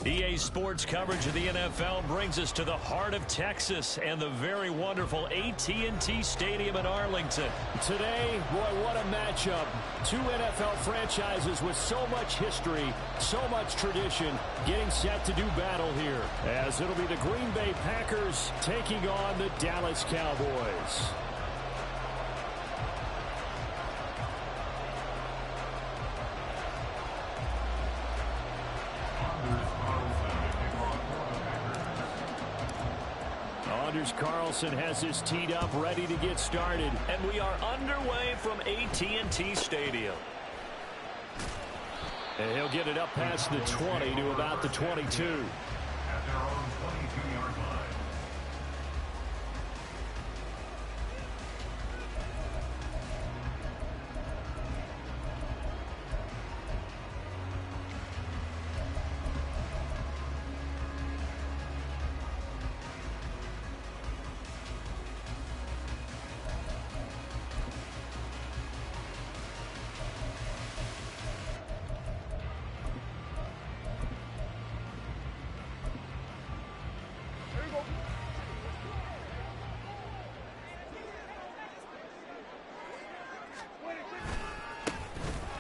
EA Sports coverage of the NFL brings us to the heart of Texas and the very wonderful AT&T Stadium in Arlington. Today, boy, what a matchup. Two NFL franchises with so much history, so much tradition, getting set to do battle here, as it'll be the Green Bay Packers taking on the Dallas Cowboys. Carlson has his teed up, ready to get started. And we are underway from AT&T Stadium. And he'll get it up past the 20 to about the 22. At their own 22-yard line.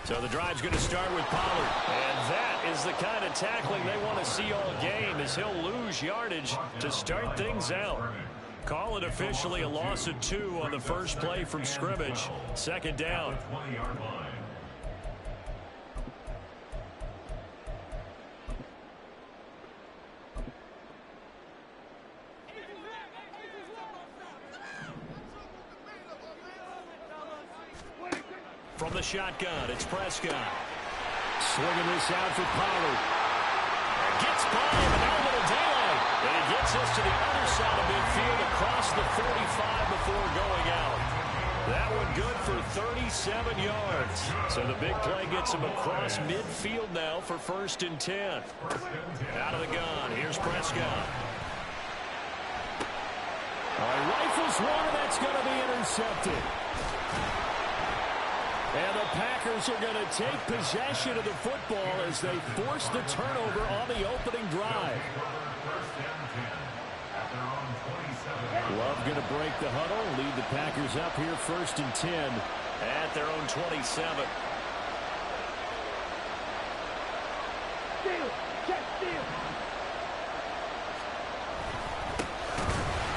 So the drive's going to start with Pollard. And that is the kind of tackling they want to see all game, as he'll lose yardage to start things out. Call it officially a loss of 2 on the first play from scrimmage. Second down. 20-yard line. From the shotgun, it's Prescott. Swinging this out for Pollard. Gets by him, and now a little delay. And he gets us to the other side of midfield across the 45 before going out. That one good for 37 yards. So the big play gets him across midfield now for 1st and 10. Out of the gun, here's Prescott. All right, rifles one, and that's going to be intercepted. And the Packers are going to take possession of the football as they force the turnover on the opening drive. Love going to break the huddle, lead the Packers up here 1st and 10. At their own 27.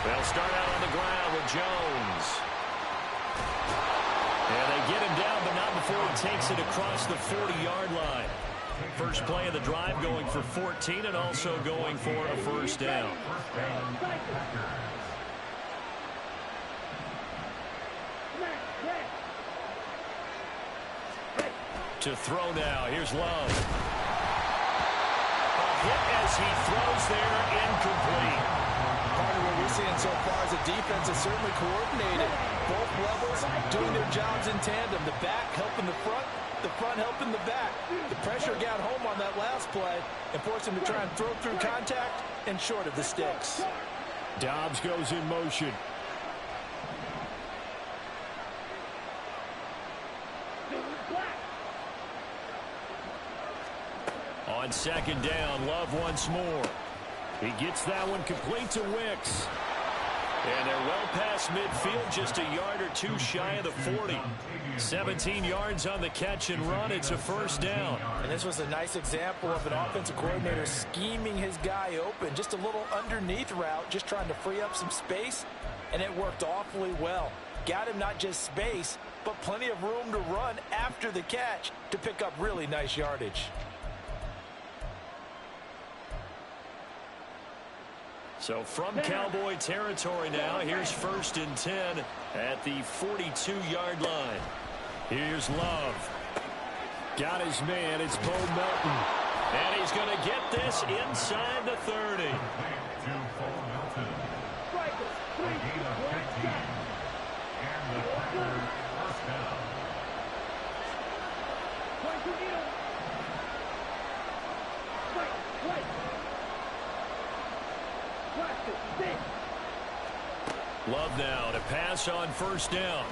They'll start out on the ground with Jones. And they get him down, but not before he takes it across the 40-yard line. First play of the drive going for 14 and also going for a first down. To throw now, here's Love. A hit as he throws there, incomplete. Part of what we're seeing so far is the defense is certainly coordinated. Both levels doing their jobs in tandem. The back helping the front helping the back. The pressure got home on that last play and forced him to try and throw through contact and short of the sticks. Dobbs goes in motion. On second down, Love once more. He gets that one complete to Wicks. And they're well past midfield, just a yard or two shy of the 40. 17 yards on the catch and run. It's a first down. And this was a nice example of an offensive coordinator scheming his guy open. Just a little underneath route, just trying to free up some space. And it worked awfully well. Got him not just space, but plenty of room to run after the catch to pick up really nice yardage. So from Cowboy territory now, here's 1st and 10 at the 42-yard line. Here's Love. Got his man, it's Bo Melton. And he's going to get this inside the 30. Love now to pass on first down.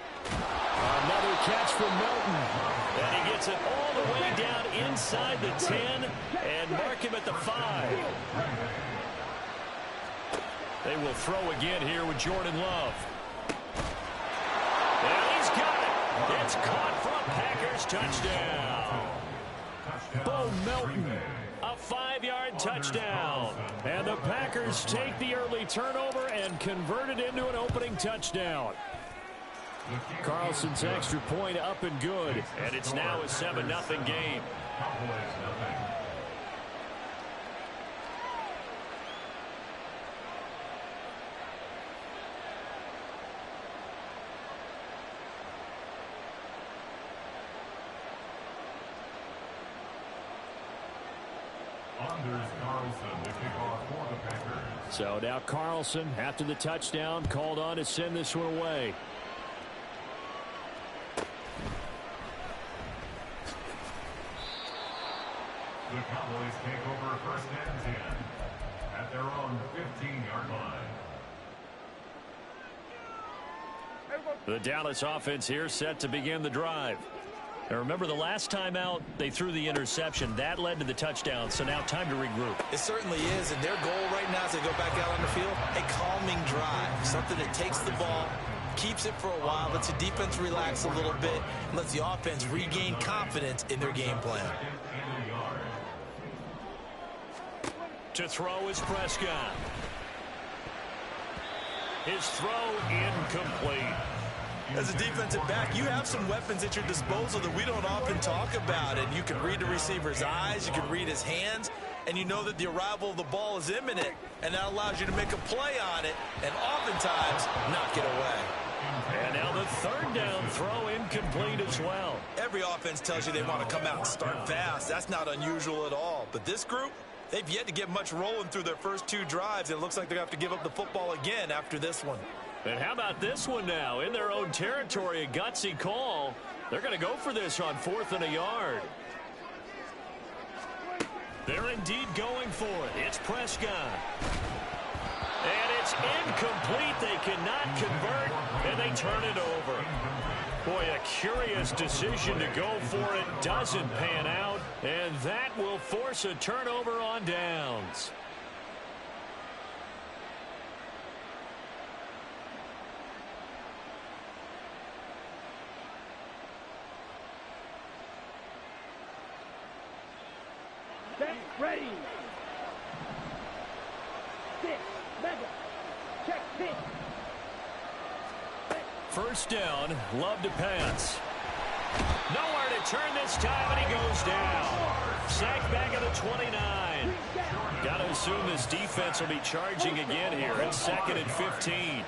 Another catch from Melton. And he gets it all the way down inside the 10 and mark him at the 5. They will throw again here with Jordan Love. And he's got it. It's caught for a Packers touchdown. Bo Melton, a 5-yard touchdown. And the Packers take the early turnover and convert it into an opening touchdown. Carlson's extra point up and good. And it's now a 7-0 game. So now Carlson, after the touchdown, called on to send this one away. The Cowboys take over first and 10 at their own 15-yard line. The Dallas offense here set to begin the drive. Now remember, the last time out, they threw the interception. That led to the touchdown, so now time to regroup. It certainly is, and their goal right now as they go back out on the field, a calming drive, something that takes the ball, keeps it for a while, lets the defense relax a little bit, and lets the offense regain confidence in their game plan. To throw is Prescott. His throw incomplete. As a defensive back, you have some weapons at your disposal that we don't often talk about. And you can read the receiver's eyes, you can read his hands, and you know that the arrival of the ball is imminent. And that allows you to make a play on it and oftentimes knock it away. And now the third down throw incomplete as well. Every offense tells you they want to come out and start fast. That's not unusual at all. But this group, they've yet to get much rolling through their first 2 drives. And it looks like they're going to have to give up the football again after this one. And how about this one now? In their own territory, a gutsy call. They're going to go for this on 4th and a yard. They're indeed going for it. It's Prescott. And it's incomplete. They cannot convert, and they turn it over. Boy, a curious decision to go for it. Doesn't pan out, and that will force a turnover on downs. Ready. Sit. Mega. Check. Pitch. First down. Love to pass. Nowhere to turn this time, and he goes down. Sacked back at the 29. Got to assume this defense will be charging again here. It's 2nd and 15. Hey,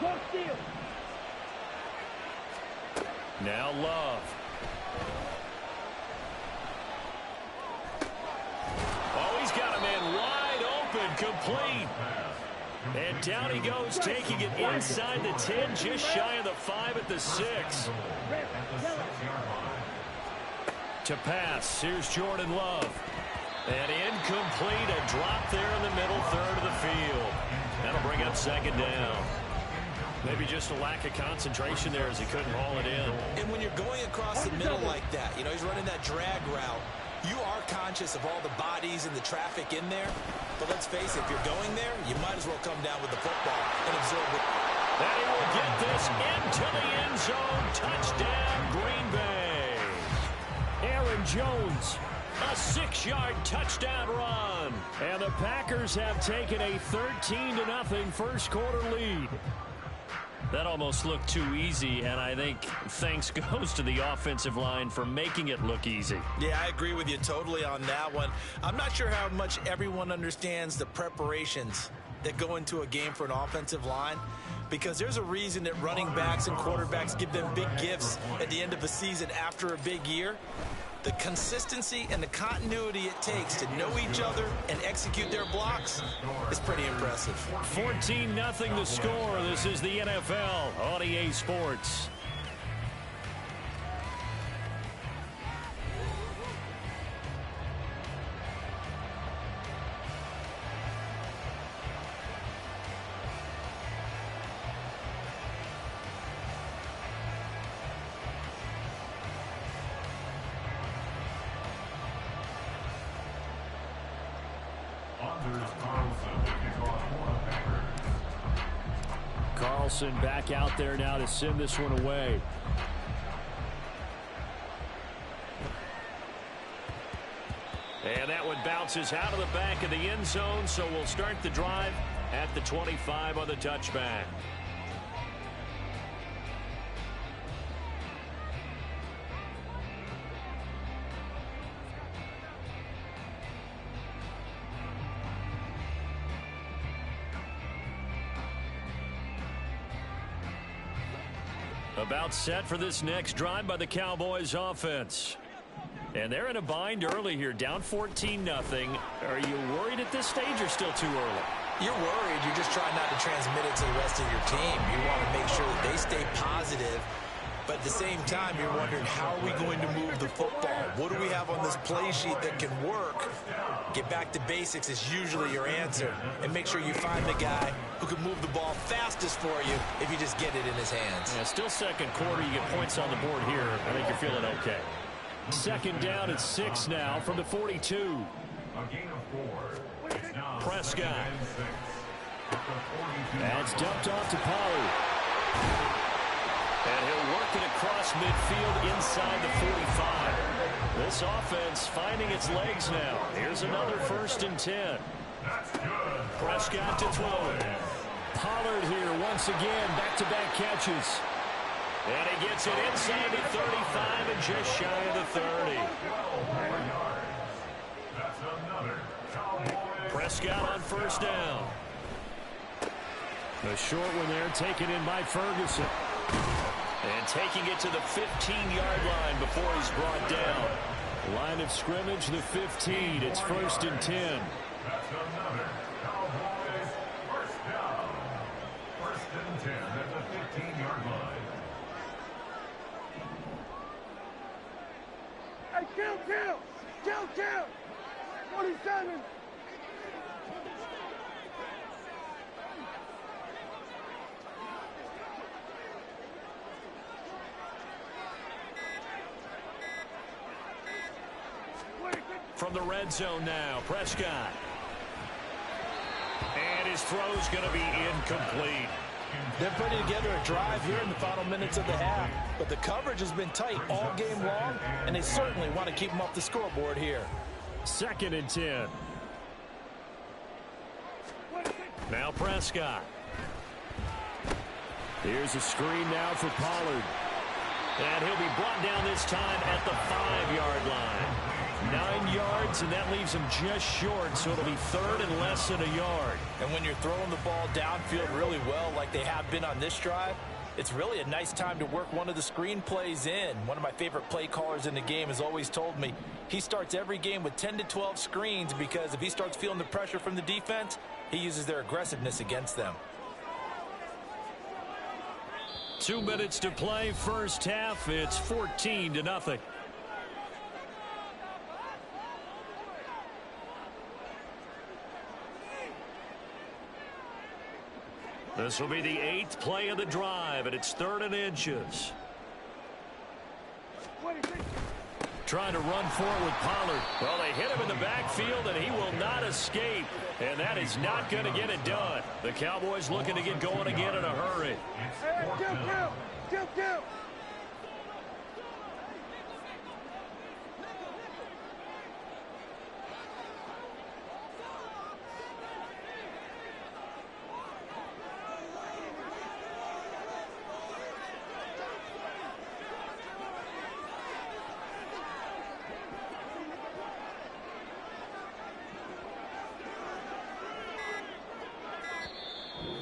go steal. Now Love. Oh, he's got a man wide open, complete. And down he goes, taking it inside the 10, just shy of the 5 at the 6. To pass, here's Jordan Love. And incomplete, a drop there in the middle third of the field. That'll bring up 2nd down. Maybe just a lack of concentration there as he couldn't haul it in. And when you're going across the middle like that, you know, he's running that drag route, you are conscious of all the bodies and the traffic in there. But let's face it, if you're going there, you might as well come down with the football and absorb it. And he will get this into the end zone. Touchdown, Green Bay. Aaron Jones, a 6-yard touchdown run. And the Packers have taken a 13-0 first quarter lead. That almost looked too easy, and I think thanks goes to the offensive line for making it look easy. Yeah, I agree with you totally on that one. I'm not sure how much everyone understands the preparations that go into a game for an offensive line, because there's a reason that running backs and quarterbacks give them big gifts at the end of a season after a big year. The consistency and the continuity it takes to know each other and execute their blocks is pretty impressive. 14-0 the score. This is the NFL on EA Sports. Carlson back out there now to send this one away. And that one bounces out of the back of the end zone, so we'll start the drive at the 25 on the touchback. About set for this next drive by the Cowboys offense. And they're in a bind early here, down 14-0. Are you worried at this stage or still too early? You're worried. You're just trying not to transmit it to the rest of your team. You want to make sure that they stay positive. But at the same time, you're wondering, how are we going to move the football? What do we have on this play sheet that can work? Get back to basics is usually your answer. And make sure you find the guy who can move the ball fastest for you if you just get it in his hands. Yeah, still second quarter. You get points on the board here. I think you're feeling okay. Second down at 6 now from the 42. A gain of 4. It's now Prescott. 6. That's dumped off to Pollard. And he'll work it across midfield inside the 45. This offense finding its legs now. Here's another 1st and 10. That's good. Prescott to throw it. Pollard here once again, back-to-back catches. And he gets it inside the 35 and just shy of the 30. That's another Cowboys. Prescott on 1st down. The short one there taken in by Ferguson. And taking it to the 15-yard line before he's brought down. Line of scrimmage, the 15. It's 1st and 10. That's another Cowboys 1st down. 1st and 10 at the 15-yard line. Hey, kill! 27! From the red zone now, Prescott. And his throw's going to be incomplete. They're putting together a drive here in the final minutes of the half, but the coverage has been tight all game long, and they certainly want to keep them off the scoreboard here. 2nd and 10. Now Prescott. Here's a screen now for Pollard. And he'll be brought down this time at the 5-yard line. 9 yards, and that leaves him just short, so it'll be 3rd and less than a yard. And when you're throwing the ball downfield really well like they have been on this drive, it's really a nice time to work one of the screen plays in. One of my favorite play callers in the game has always told me he starts every game with 10 to 12 screens because if he starts feeling the pressure from the defense, he uses their aggressiveness against them. 2 minutes to play, first half. It's 14-0. This will be the 8th play of the drive, and it's 3rd and inches. Trying to run for it with Pollard. Well, they hit him in the backfield, and he will not escape. And that is not going to get it done. The Cowboys looking to get going again in a hurry. Kill!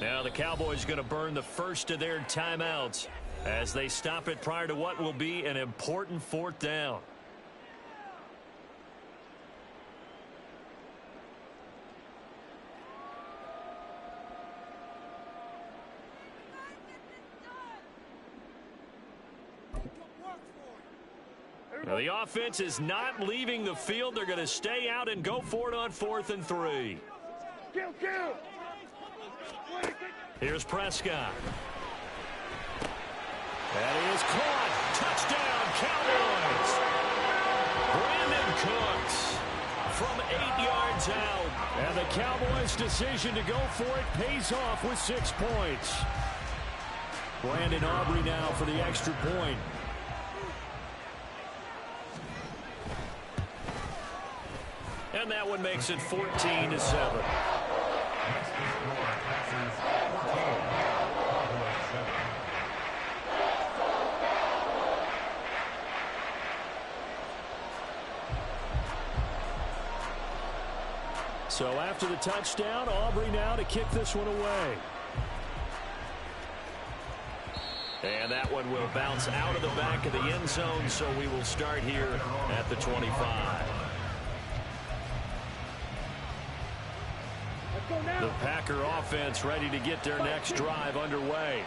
Now the Cowboys going to burn the first of their timeouts as they stop it prior to what will be an important 4th down. Now the offense is not leaving the field. They're going to stay out and go for it on 4th and 3. Kill! Here's Prescott. That is caught. Touchdown, Cowboys. Brandon Cooks from 8 yards out. And the Cowboys' decision to go for it pays off with 6 points. Brandon Aubrey now for the extra point. And that one makes it 14-7. So after the touchdown, Aubrey now to kick this one away. And that one will bounce out of the back of the end zone, so we will start here at the 25. The Packer offense ready to get their next drive underway.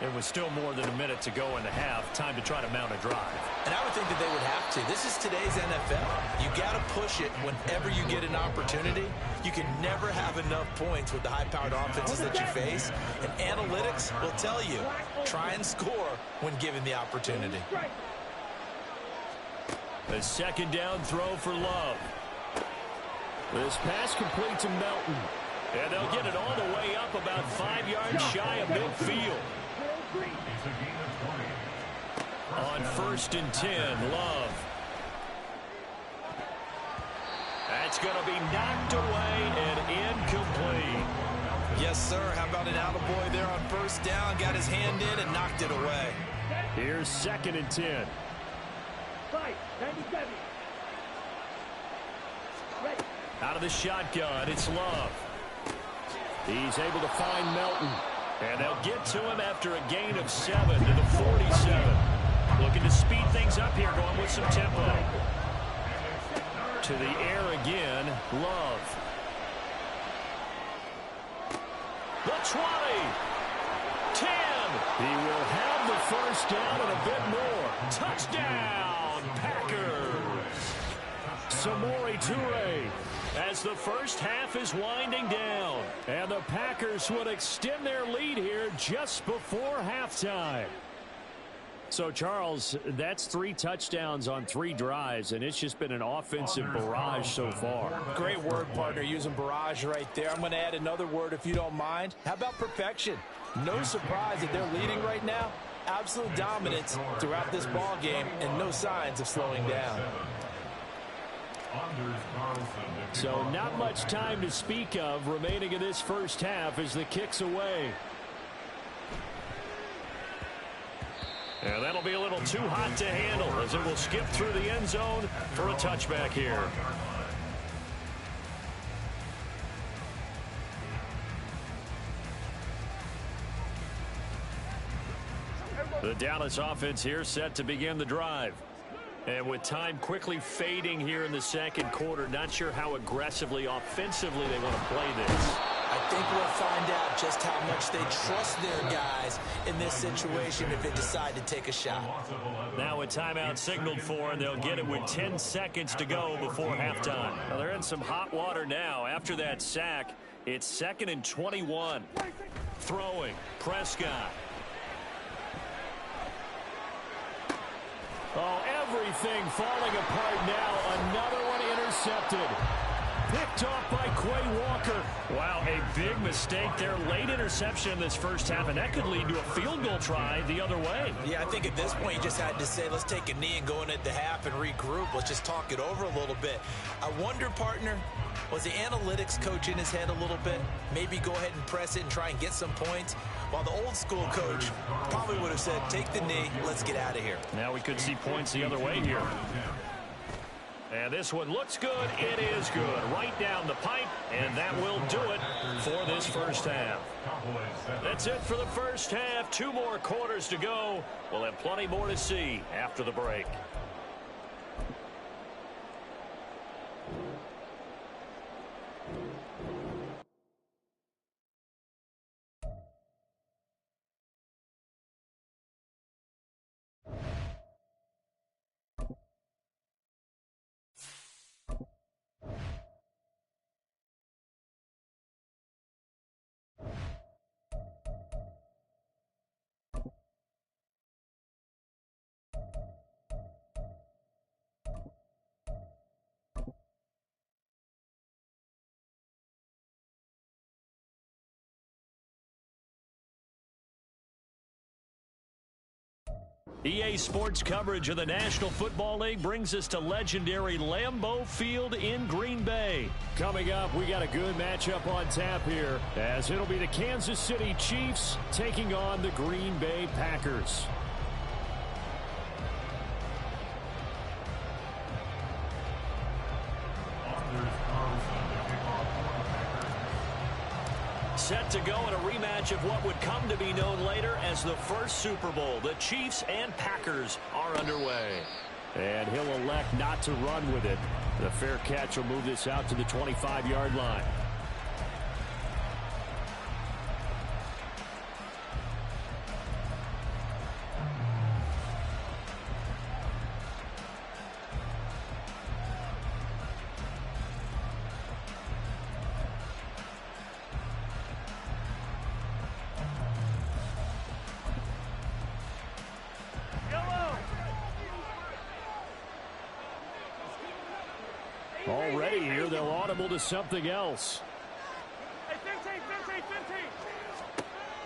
It was still more than a minute to go in the half. Time to try to mount a drive. And I would think that they would have to. This is today's NFL. You got to push it whenever you get an opportunity. You can never have enough points with the high-powered offenses that you face. And analytics will tell you, try and score when given the opportunity. A second down throw for Love. This pass complete to Melton. And they'll get it all the way up about 5 yards shy of midfield. On 1st and 10, Love. That's going to be knocked away and incomplete. Yes, sir. How about an attaboy there on 1st down? Got his hand in and knocked it away. Here's 2nd and 10. 97. Ready. Out of the shotgun, it's Love. He's able to find Melton. And they'll get to him after a gain of 7 to the 47. Looking to speed things up here, going with some tempo. To the air again, Love. The 20. 10. He will have the 1st down and a bit more. Touchdown, Packers. Samori Toure. As the first half is winding down. And the Packers would extend their lead here just before halftime. So, Charles, that's 3 touchdowns on 3 drives, and it's just been an offensive barrage so far. Great word, partner, using barrage right there. I'm going to add another word if you don't mind. How about perfection? No surprise that they're leading right now. Absolute dominance throughout this ball game and no signs of slowing down. So not much time to speak of remaining in this first half as the kick's away. And that'll be a little too hot to handle as it will skip through the end zone for a touchback here. The Dallas offense here set to begin the drive. And with time quickly fading here in the second quarter, not sure how aggressively, offensively they want to play this. I think we'll find out just how much they trust their guys in this situation if they decide to take a shot. Now a timeout signaled for, and they'll get it with 10 seconds to go before halftime. Well, they're in some hot water now. After that sack, it's 2nd and 21. Throwing, Prescott. Oh, everything falling apart now. Another one intercepted. Picked off by Quay Walker. Wow, a big mistake there. Late interception in this first half, and that could lead to a field goal try the other way. Yeah, I think at this point you just had to say, let's take a knee and go into the half and regroup. Let's just talk it over a little bit. I wonder, partner, was the analytics coach in his head a little bit? Maybe go ahead and press it and try and get some points? While the old school coach probably would have said, take the knee, let's get out of here. Now we could see points the other way here. And this one looks good. It is good. Right down the pipe, and that will do it for this first half. That's it for the first half. 2 more quarters to go. We'll have plenty more to see after the break. EA Sports coverage of the National Football League brings us to legendary Lambeau Field in Green Bay. Coming up, we got a good matchup on tap here, as it'll be the Kansas City Chiefs taking on the Green Bay Packers. Set to go in a rematch of what would come to be known later as the first Super Bowl. The Chiefs and Packers are underway. And he'll elect not to run with it. The fair catch will move this out to the 25-yard line. Already here, they'll audible to something else. Hey,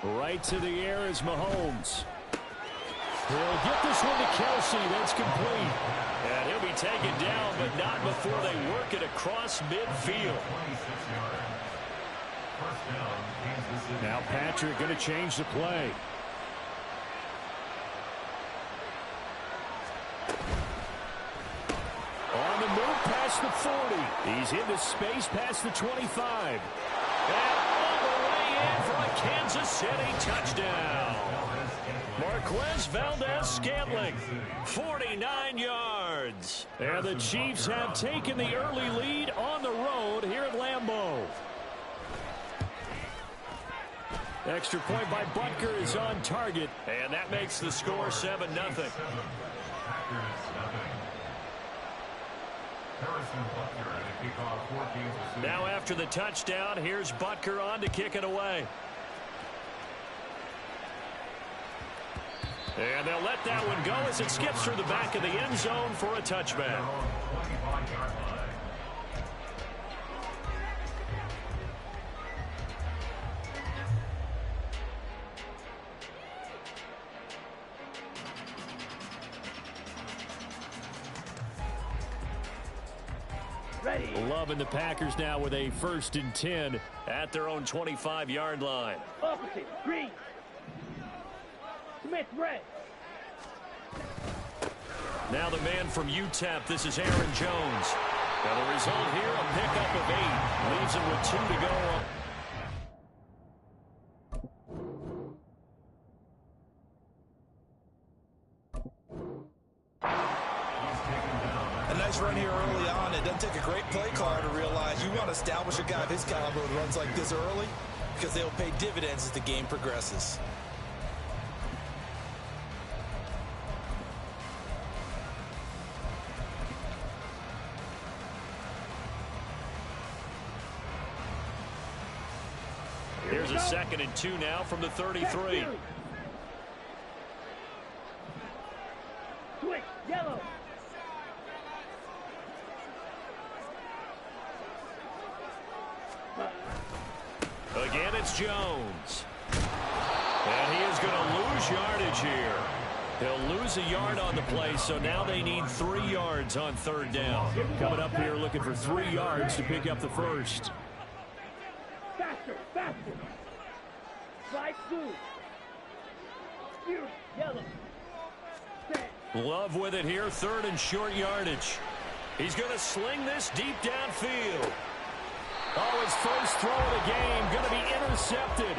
15. Right to the air is Mahomes. He'll get this one to Kelsey. That's complete. And he'll be taken down, but not before they work it across midfield. Now Patrick going to change the play. On the move past the 40. He's into space past the 25. And all the way in for a Kansas City touchdown. Marquez Valdez-Scantling, 49 yards. And the Chiefs have taken the early lead on the road here at Lambeau. Extra point by Butker is on target. And that makes the score 7-0. Now after the touchdown, here's Butker on to kick it away. And they'll let that one go as it skips through the back of the end zone for a touchback. Loving the Packers now with a 1st and 10 at their own 25-yard line. Opposite, green. Smith, red. Now the man from UTEP, this is Aaron Jones. Now the result here, a pickup of 8. Leaves him with 2 to go. Run here early on. It doesn't take a great play caller to realize you want to establish a guy of his caliber who runs like this early, because they'll pay dividends as the game progresses. Here's a 2nd and 2 now from the 33. Switch, yellow. Again, it's Jones. And he is going to lose yardage here. He'll lose a yard on the play, so now they need 3 yards on 3rd down. Coming up here looking for 3 yards to pick up the first. Faster, faster. Slide through. Yellow. Love with it here, 3rd and short yardage. He's going to sling this deep downfield. Oh, his first throw of the game going to be intercepted.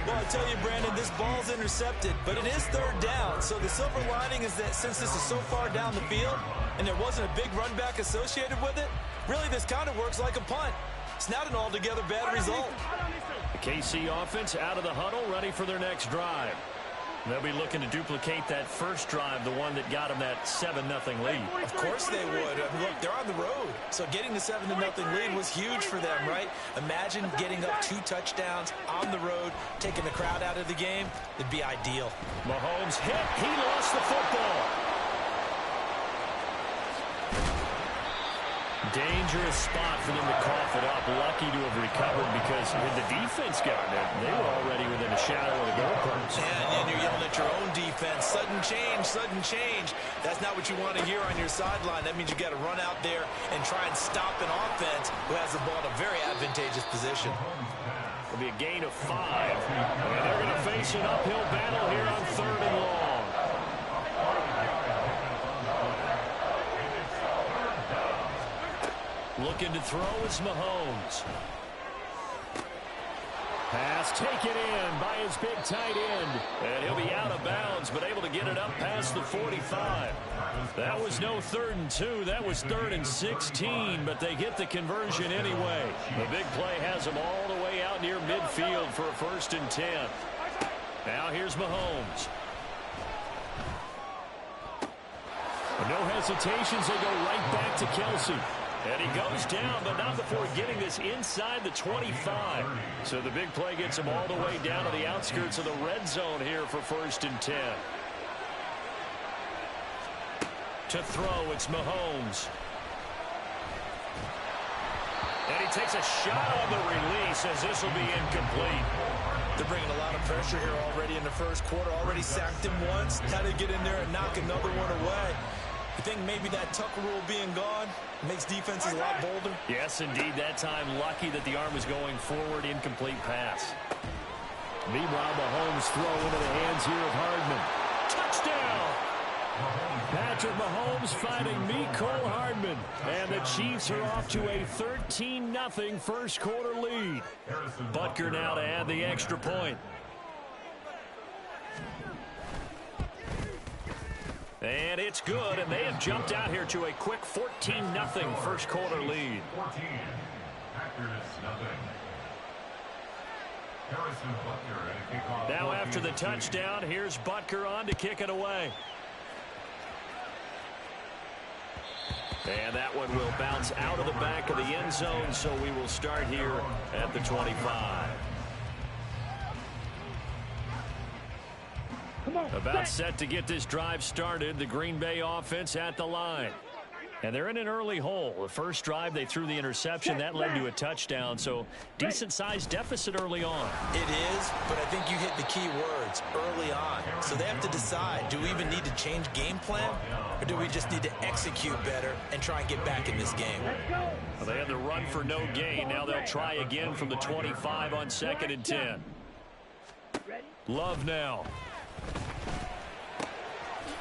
Well, I tell you, Brandon, this ball's intercepted, but it is 3rd down. So the silver lining is that since this is so far down the field and there wasn't a big run back associated with it, really this kind of works like a punt. It's not an altogether bad result. The KC offense out of the huddle, ready for their next drive. They'll be looking to duplicate that first drive, the one that got them that 7-0 lead. Of course they would. I mean, look, they're on the road. So getting the 7-0 lead was huge for them, right? Imagine getting up 2 touchdowns on the road, taking the crowd out of the game. It'd be ideal. Mahomes hit. He lost the football. Dangerous spot for them to cough it up. Lucky to have recovered because had the defense gotten it, they were already within a shadow of the goalpost. And you're yelling at your own defense. defense. Sudden change, sudden change. That's not what you want to hear on your sideline. That means you got to run out there and try and stop an offense who has the ball in a very advantageous position. It'll be a gain of 5. And they're going to face an uphill battle here on 3rd and long. Looking to throw is Mahomes. Pass taken in by his big tight end. And he'll be out of bounds, but able to get it up past the 45. That was no 3rd and 2. That was 3rd and 16, but they get the conversion anyway. The big play has them all the way out near midfield for a 1st and 10. Now here's Mahomes. No hesitations. They go right back to Kelsey. And he goes down, but not before getting this inside the 25. So the big play gets him all the way down to the outskirts of the red zone here for 1st and 10. To throw, it's Mahomes. And he takes a shot on the release as this will be incomplete. They're bringing a lot of pressure here already in the first quarter. Already sacked him once. Had to get in there and knock another one away. You think maybe that Tucker rule being gone makes defenses a lot bolder? Yes, indeed. That time, lucky that the arm was going forward. Incomplete pass. Meanwhile, Mahomes throw into the hands here of Hardman. Touchdown! Patrick Mahomes finding Mecole Hardman. And the Chiefs are off to a 13-0 first quarter lead. Butker now to add the extra point. And it's good, and they have jumped out here to a quick 14-0 first quarter lead. 14. Packers nothing. Harrison Butker at a kickoff. Now after the touchdown, here's Butker on to kick it away. And that one will bounce out of the back of the end zone, so we will start here at the 25. About set to get this drive started. The Green Bay offense at the line. And they're in an early hole. The first drive, they threw the interception. That led to a touchdown, so decent-sized deficit early on. It is, but I think you hit the key words, early on. So they have to decide, do we even need to change game plan, or do we just need to execute better and try and get back in this game? Well, they had the run for no gain. Now they'll try again from the 25 on 2nd and 10. Love now.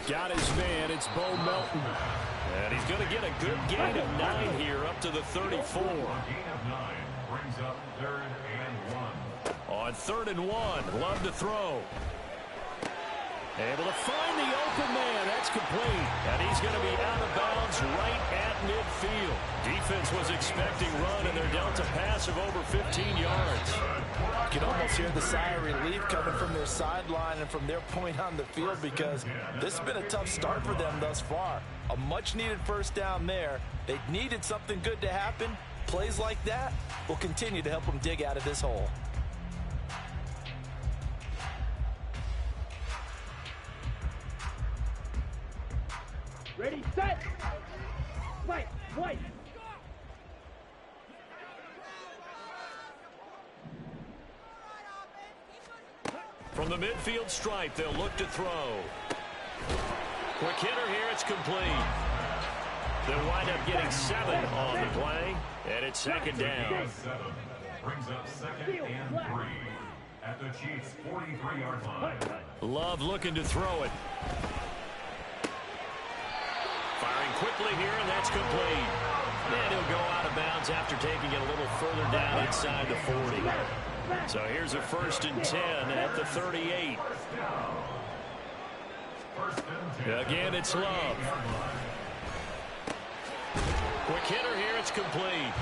Got his man. It's Bo Melton. And he's going to get a good gain of 9 here up to the 34. Gain of 9 brings up 3rd and 1. On 3rd and 1, Love to throw. Able to find the open man. That's complete. And he's going to be out of bounds right at midfield. Defense was expecting run, and they're dealt a pass of over 15 yards. You can almost hear the sigh of relief coming from their sideline and from their point on the field, because this has been a tough start for them thus far. A much-needed first down there. They needed something good to happen. Plays like that will continue to help them dig out of this hole. Ready, set. Fight, white. From the midfield stripe, they'll look to throw. Quick hitter here, it's complete. They'll wind up getting 7 on the play, and it's 2nd down. 7 brings up 2nd and 3 at the Chiefs' 43-yard line. Love looking to throw it. Firing quickly here, and that's complete. And he'll go out of bounds after taking it a little further down inside the 40. So here's a 1st and 10 at the 38. Again, it's Love. Quick hitter here, it's complete.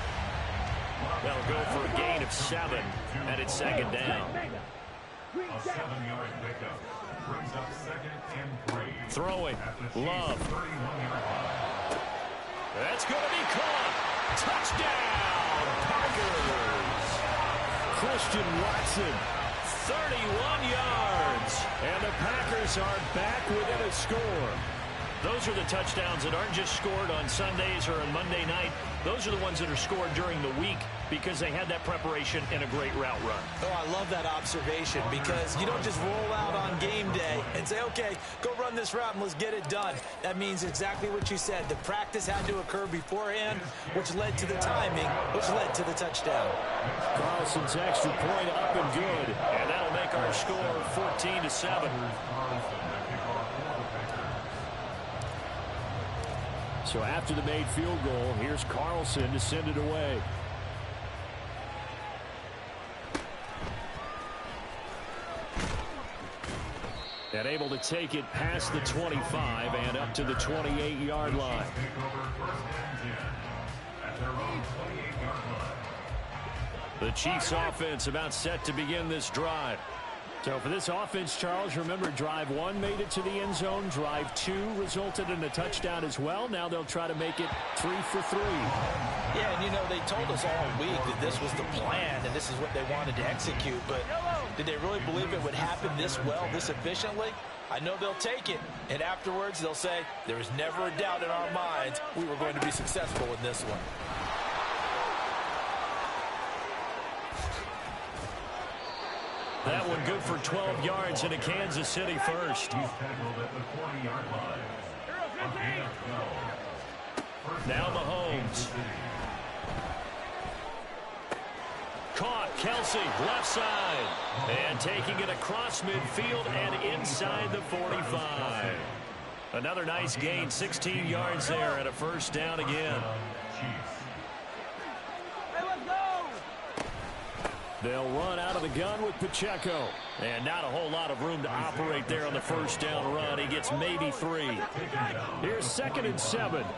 They'll go for a gain of 7, and it's 2nd down. A 7-yard pickup brings up 2nd and 3. Throwing, Love. 31-yard line. That's going to be caught. Touchdown, Packers. Christian Watson, 31 yards. And the Packers are back within a score. Those are the touchdowns that aren't just scored on Sundays or on Monday night. Those are the ones that are scored during the week. because they had that preparation and a great route run. Oh, I love that observation because you don't just roll out on game day and say, okay, go run this route and let's get it done. That means exactly what you said. The practice had to occur beforehand, which led to the timing, which led to the touchdown. Carlson's extra point up and good. And that'll make our score 14-7. So after the made field goal, here's Carlson to send it away. And able to take it past the 25 and up to the 28-yard line. The Chiefs offense about set to begin this drive. So for this offense, Charles, remember drive 1 made it to the end zone. Drive 2 resulted in a touchdown as well. Now they'll try to make it 3 for 3. Yeah, and you know, they told us all week that this was the plan and this is what they wanted to execute. But did they really believe it would happen this well, this efficiently? I know they'll take it. And afterwards, they'll say, there was never a doubt in our minds we were going to be successful in this one. That one good for 12 yards in a Kansas City first. Now Mahomes. Caught. Kelsey, left side. And taking it across midfield and inside the 45. Another nice gain, 16 yards there and a first down again. They'll run out of the gun with Pacheco. And not a whole lot of room to operate there on the first down run. He gets maybe 3. Here's 2nd and 7. And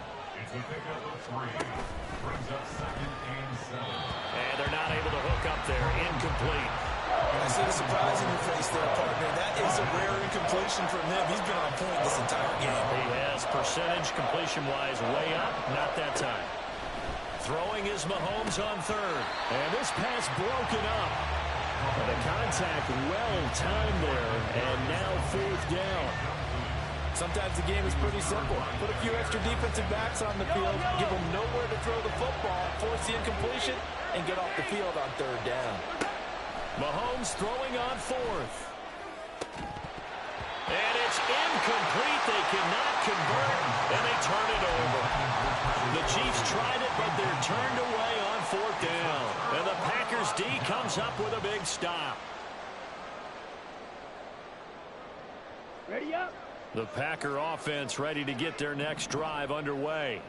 they're not able to hook up there. Incomplete. I see the surprise in your face there, partner. That is a rare incompletion from him. He's been on point this entire game. He has percentage completion-wise way up. Not that time. Throwing is Mahomes on 3rd. And this pass broken up. And the contact well timed there. And now 4th down. Sometimes the game is pretty simple. Put a few extra defensive backs on the field, give them nowhere to throw the football, force the incompletion, and get off the field on 3rd down. Mahomes throwing on 4th. And it's incomplete. They cannot convert, and they turn it over. The Chiefs tried it, but they're turned away on 4th down. And the Packers D comes up with a big stop. Ready up. The Packer offense ready to get their next drive underway.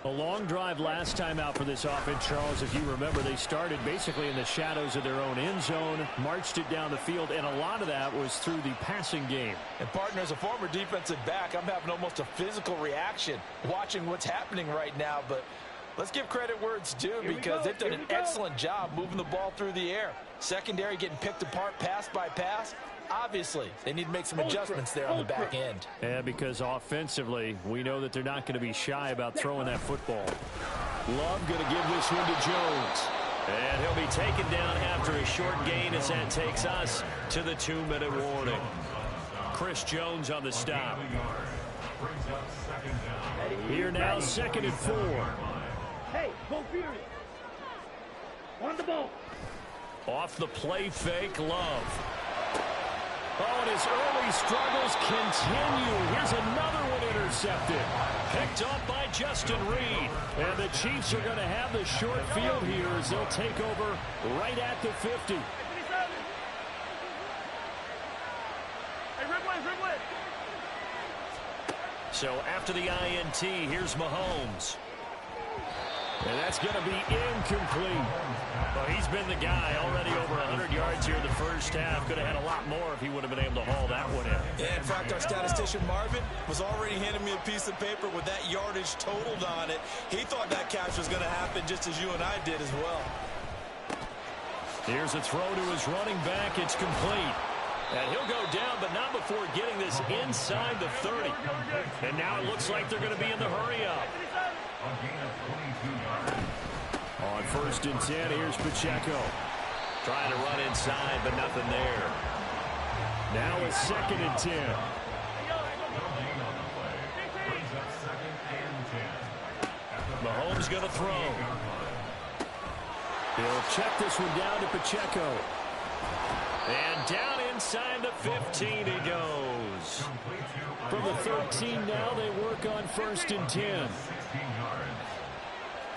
A long drive last time out for this offense, Charles. If you remember, they started basically in the shadows of their own end zone, marched it down the field, and a lot of that was through the passing game. And, partner, as a former defensive back, I'm having almost a physical reaction watching what's happening right now. But let's give credit where it's due because they've done an excellent job moving the ball through the air. Secondary getting picked apart pass by pass. Obviously, they need to make some adjustments there on the back end. Yeah, because offensively, we know that they're not going to be shy about throwing that football. Love going to give this one to Jones. And he'll be taken down after a short gain as that takes us to the 2-minute warning. Chris Jones on the stop. Here now, 2nd and 4. Hey, go Fury. On the ball. Off the play fake, Love. Oh, and his early struggles continue. Here's another one intercepted. Picked up by Justin Reed. And the Chiefs are going to have the short field here as they'll take over right at the 50. So after the INT, here's Mahomes. And that's going to be incomplete. Well, he's been the guy already over 100 yards here in the first half. Could have had a lot more if he would have been able to haul that one in. Yeah, in fact, our statistician Marvin was already handing me a piece of paper with that yardage totaled on it. He thought that catch was going to happen just as you and I did as well. Here's a throw to his running back. It's complete. And he'll go down, but not before getting this inside the 30. And now it looks like they're going to be in the hurry-up. On 1st and 10, here's Pacheco. Trying to run inside, but nothing there. Now a 2nd and 10. Mahomes going to throw. He'll check this one down to Pacheco. And down inside the 15 he goes. From the 13 now, they work on 1st and 10. 16 yards.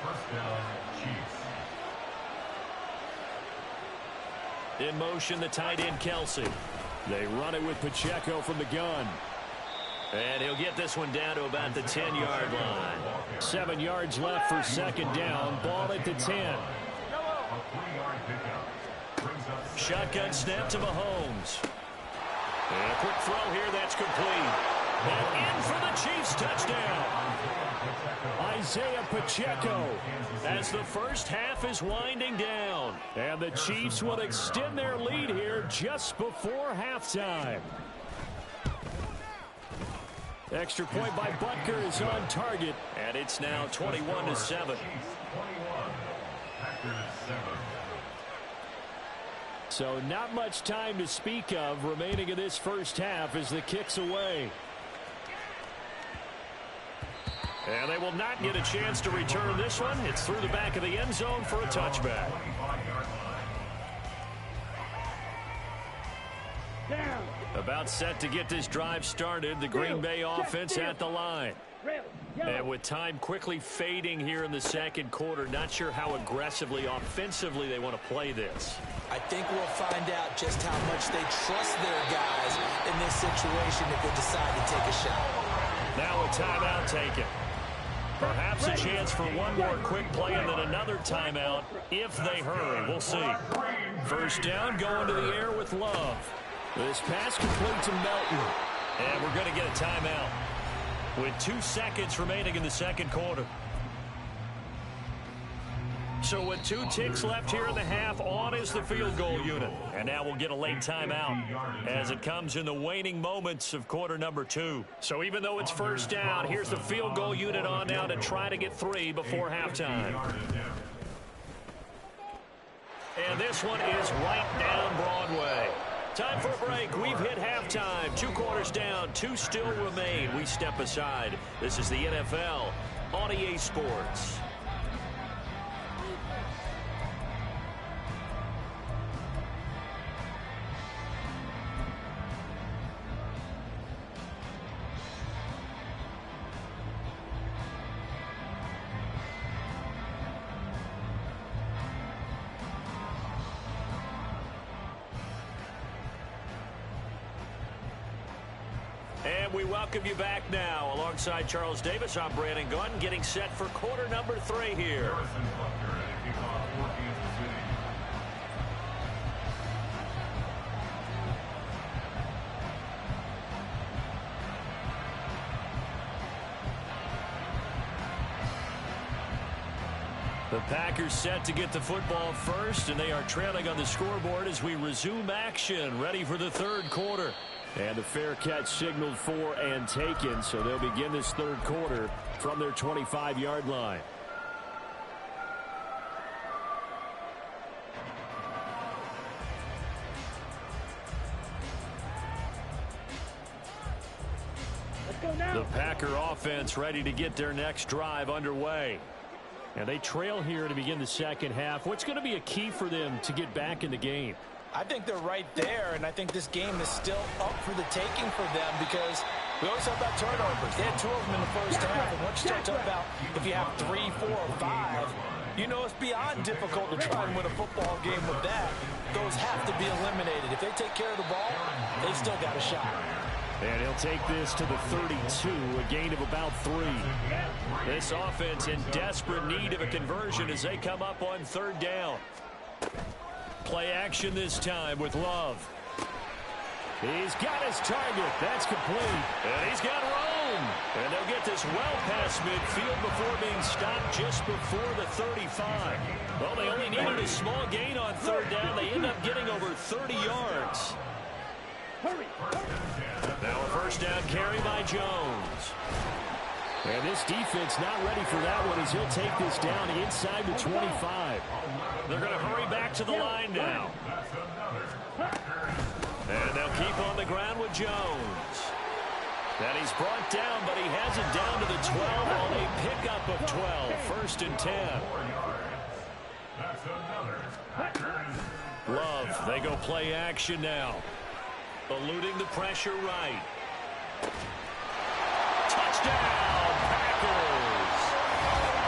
First down, Chiefs. In motion, the tight end, Kelsey. They run it with Pacheco from the gun. And he'll get this one down to about the 10-yard line. 7 yards left for 2nd down. Ball at the 10. A 3-yard pickup. Brings up Shotgun snap to Mahomes. And a quick throw here, that's complete. And in for the Chiefs touchdown. Isaiah Pacheco. As the first half is winding down. And the Chiefs will extend their lead here just before halftime. Extra point by Butker is on target. And it's now 21-7. 21. Packers 7. So not much time to speak of remaining in this first half as the kick's away. And they will not get a chance to return this one. It's through the back of the end zone for a touchback. Down. About set to get this drive started. The Green Bay offense at the line. And with time quickly fading here in the second quarter, not sure how aggressively, offensively they want to play this. I think we'll find out just how much they trust their guys in this situation if they decide to take a shot. Now a timeout taken. Perhaps a chance for one more quick play and then another timeout if they hurry. We'll see. First down, going to the air with Love. This pass complete to Melton. And we're going to get a timeout with 2 seconds remaining in the second quarter. So with 2 ticks left here in the half, on is the field goal unit. And now we'll get a late timeout as it comes in the waning moments of quarter number 2. So even though it's first down, here's the field goal unit on now to try to get 3 before halftime. And this one is right down Broadway. Time for a break. We've hit halftime. 2 quarters down. 2 still remain. We step aside. This is the NFL on EA Sports. And we welcome you back now. Alongside Charles Davis, I'm Brandon Gunn, getting set for quarter number 3 here. The Packers set to get the football first, and they are trailing on the scoreboard as we resume action, ready for the third quarter. And the fair catch signaled for and taken, so they'll begin this third quarter from their 25-yard line. Let's go now. The Packer offense ready to get their next drive underway. And they trail here to begin the second half. What's going to be a key for them to get back in the game? I think they're right there, and I think this game is still up for the taking for them because we always talk about turnovers. They had 2 of them in the first half, and once you start talking about if you have 3, 4, or 5, you know it's beyond difficult to try and win a football game with that. Those have to be eliminated. If they take care of the ball, they still got a shot. And he'll take this to the 32, a gain of about 3. This offense in desperate need of a conversion as they come up on third down. Play action this time with Love. He's got his target. That's complete. And he's got room. And they'll get this well past midfield before being stopped just before the 35. Well, they only needed a small gain on third down. They end up getting over 30 yards. Hurry. Now a first down carry by Jones. And this defense not ready for that one as he'll take this down inside the 25. They're going to hurry back to the line now. And they'll keep on the ground with Jones. And he's brought down, but he has it down to the 12 on a pickup of 12. First and 10. That's another Packers. Love, they go play action now. Eluding the pressure right. Touchdown, Packers.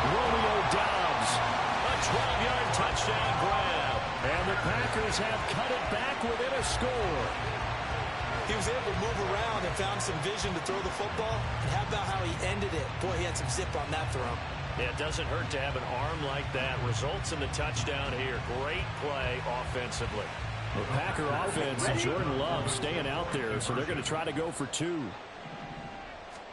Romeo Doubs, a 12-yard touchdown grab. And the Packers have cut it back within a score. He was able to move around and found some vision to throw the football. And how about how he ended it? Boy, he had some zip on that throw. Yeah, it doesn't hurt to have an arm like that. Results in the touchdown here. Great play offensively. The Packer offense and Jordan Love staying out there, so they're going to try to go for two.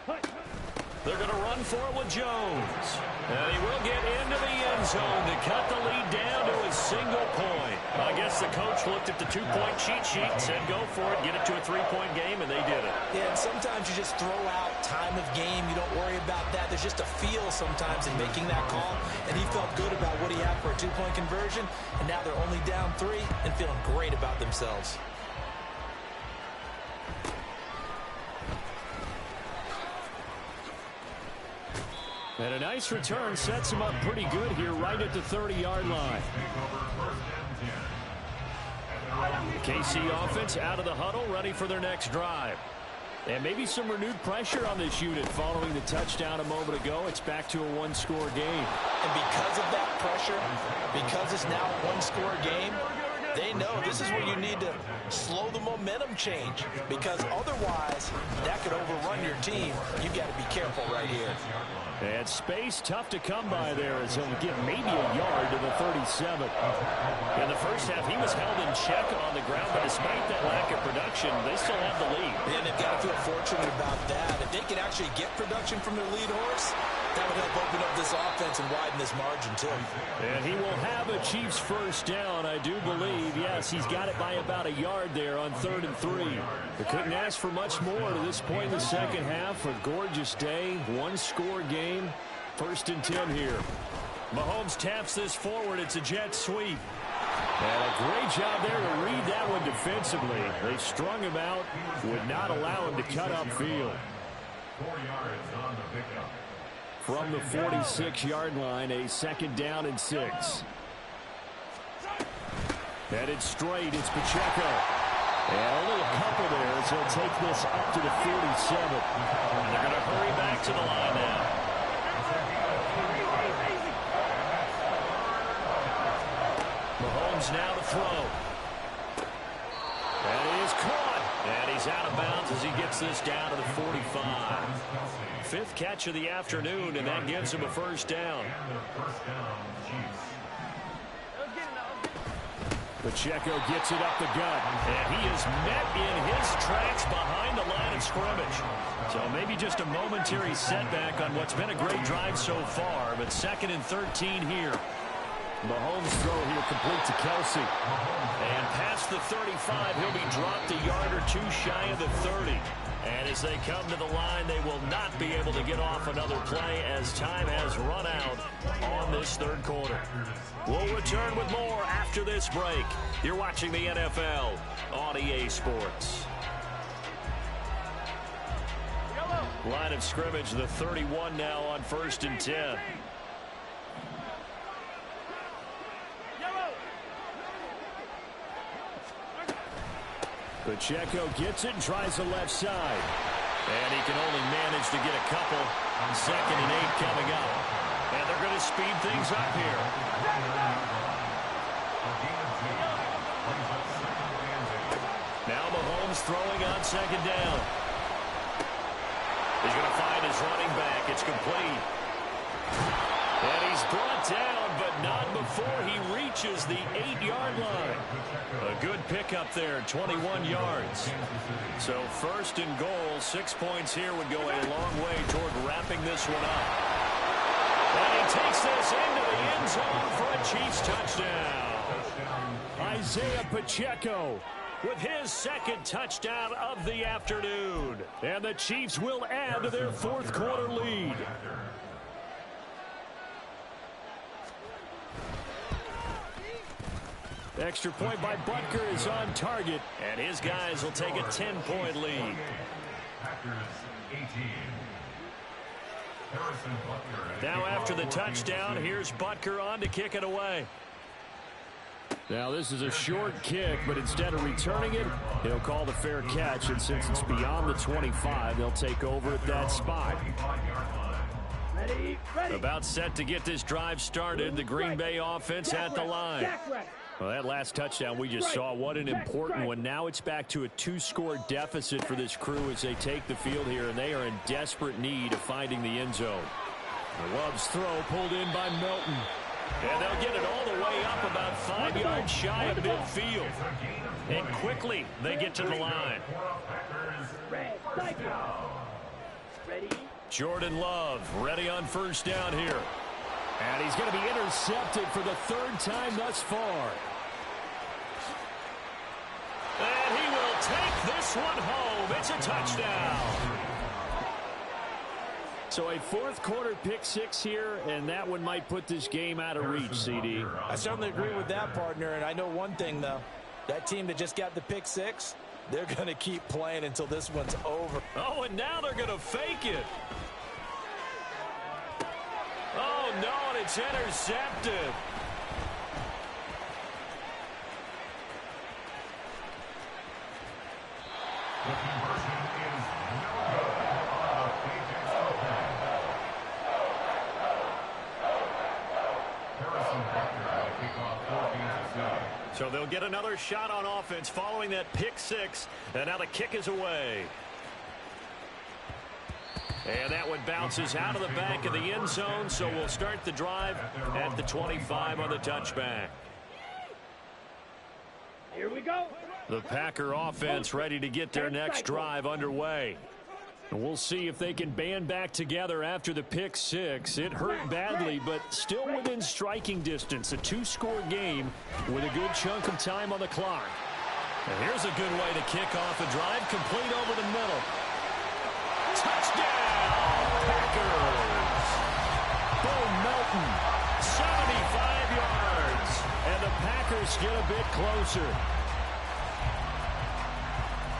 They're going to run for it with Jones. And he will get into the end zone to cut the lead down to a single point. I guess the coach looked at the two-point cheat sheet and said, go for it, get it to a three-point game, and they did it. Yeah, and sometimes you just throw out time of game. You don't worry about that. There's just a feel sometimes in making that call. And he felt good about what he had for a two-point conversion. And now they're only down 3 and feeling great about themselves. And a nice return sets him up pretty good here right at the 30-yard line. KC offense out of the huddle, ready for their next drive. And maybe some renewed pressure on this unit following the touchdown a moment ago. It's back to a one-score game. And because of that pressure, because it's now a one-score game, they know this is where you need to slow the momentum change, because otherwise that could overrun your team. You've got to be careful right here. And space tough to come by there as he'll get maybe a yard to the 37. In the first half, he was held in check on the ground, but despite that lack of production, they still have the lead. And they've got to feel fortunate about that. If they can actually get production from their lead horse, that would help open up this offense and widen this margin, too. And he will have a Chiefs first down, I do believe. Yes, he's got it by about a yard there on 3rd and 3. They couldn't ask for much more to this point in the second half. A gorgeous day, one-score game. 1st and 10 here. Mahomes taps this forward. It's a jet sweep. And a great job there to read that one defensively. They strung him out, would not allow him to cut upfield. 4 yards on the pickup. From the 46-yard line, a 2nd down and 6. Headed straight, it's Pacheco. And only a couple there as he'll take this up to the 47. And they're going to hurry back to the line now. Mahomes now to throw. And he is caught. And he's out of bounds as he gets this down to the 45. 5th catch of the afternoon, and that gives him a first down. Pacheco gets it up the gut, and he is met in his tracks behind the line of scrimmage. So maybe just a momentary setback on what's been a great drive so far, but 2nd and 13 here. Mahomes' throw here complete to Kelsey. And past the 35, he'll be dropped a yard or two shy of the 30. And as they come to the line, they will not be able to get off another play as time has run out on this 3rd quarter. We'll return with more after this break. You're watching the NFL on EA Sports. Line of scrimmage, the 31 now on 1st and 10. Pacheco gets it and tries the left side. And he can only manage to get a couple. 2nd and 8 coming up. And they're going to speed things up here. Now Mahomes throwing on 2nd down. He's going to find his running back. It's complete. And he's brought down, but not before he reaches the 8-yard line. A good pickup there, 21 yards. So 1st and goal, 6 points here would go a long way toward wrapping this one up. And he takes this into the end zone for a Chiefs touchdown. Isaiah Pacheco with his 2nd touchdown of the afternoon. And the Chiefs will add to their 4th quarter lead. Extra point by Butker is on target, and his guys will take a 10-point lead. Now after the touchdown, here's Butker on to kick it away. Now this is a short kick, but instead of returning it, he'll call the fair catch, and since it's beyond the 25, they'll take over at that spot. Ready, ready. About set to get this drive started, the Green Bay offense at the line. Well, that last touchdown we just saw, what an important one. Now it's back to a 2-score deficit for this crew as they take the field here, and they are in desperate need of finding the end zone. Love's throw pulled in by Melton. And they'll get it all the way up about 5 yards shy of midfield. And quickly they get to the line. Ready. Jordan Love ready on first down here. And he's going to be intercepted for the 3rd time thus far. And he will take this one home. It's a touchdown. So a 4th quarter pick 6 here, and that one might put this game out of reach, CD. I certainly agree with that, partner, and I know one thing, though. That team that just got the pick 6, they're going to keep playing until this one's over. Oh, and now they're going to fake it. Oh, no, and it's intercepted. The conversion is no good. So they'll get another shot on offense following that pick 6, and now the kick is away. And that one bounces out of the back of the end zone, so we'll start the drive at the 25 on the touchback. Here we go. The Packer offense ready to get their next drive underway. And we'll see if they can band back together after the pick 6. It hurt badly, but still within striking distance. A 2-score game with a good chunk of time on the clock. And here's a good way to kick off a drive, complete over the middle. Touchdown, Packers! Bo Melton, 75 yards. And the Packers get a bit closer.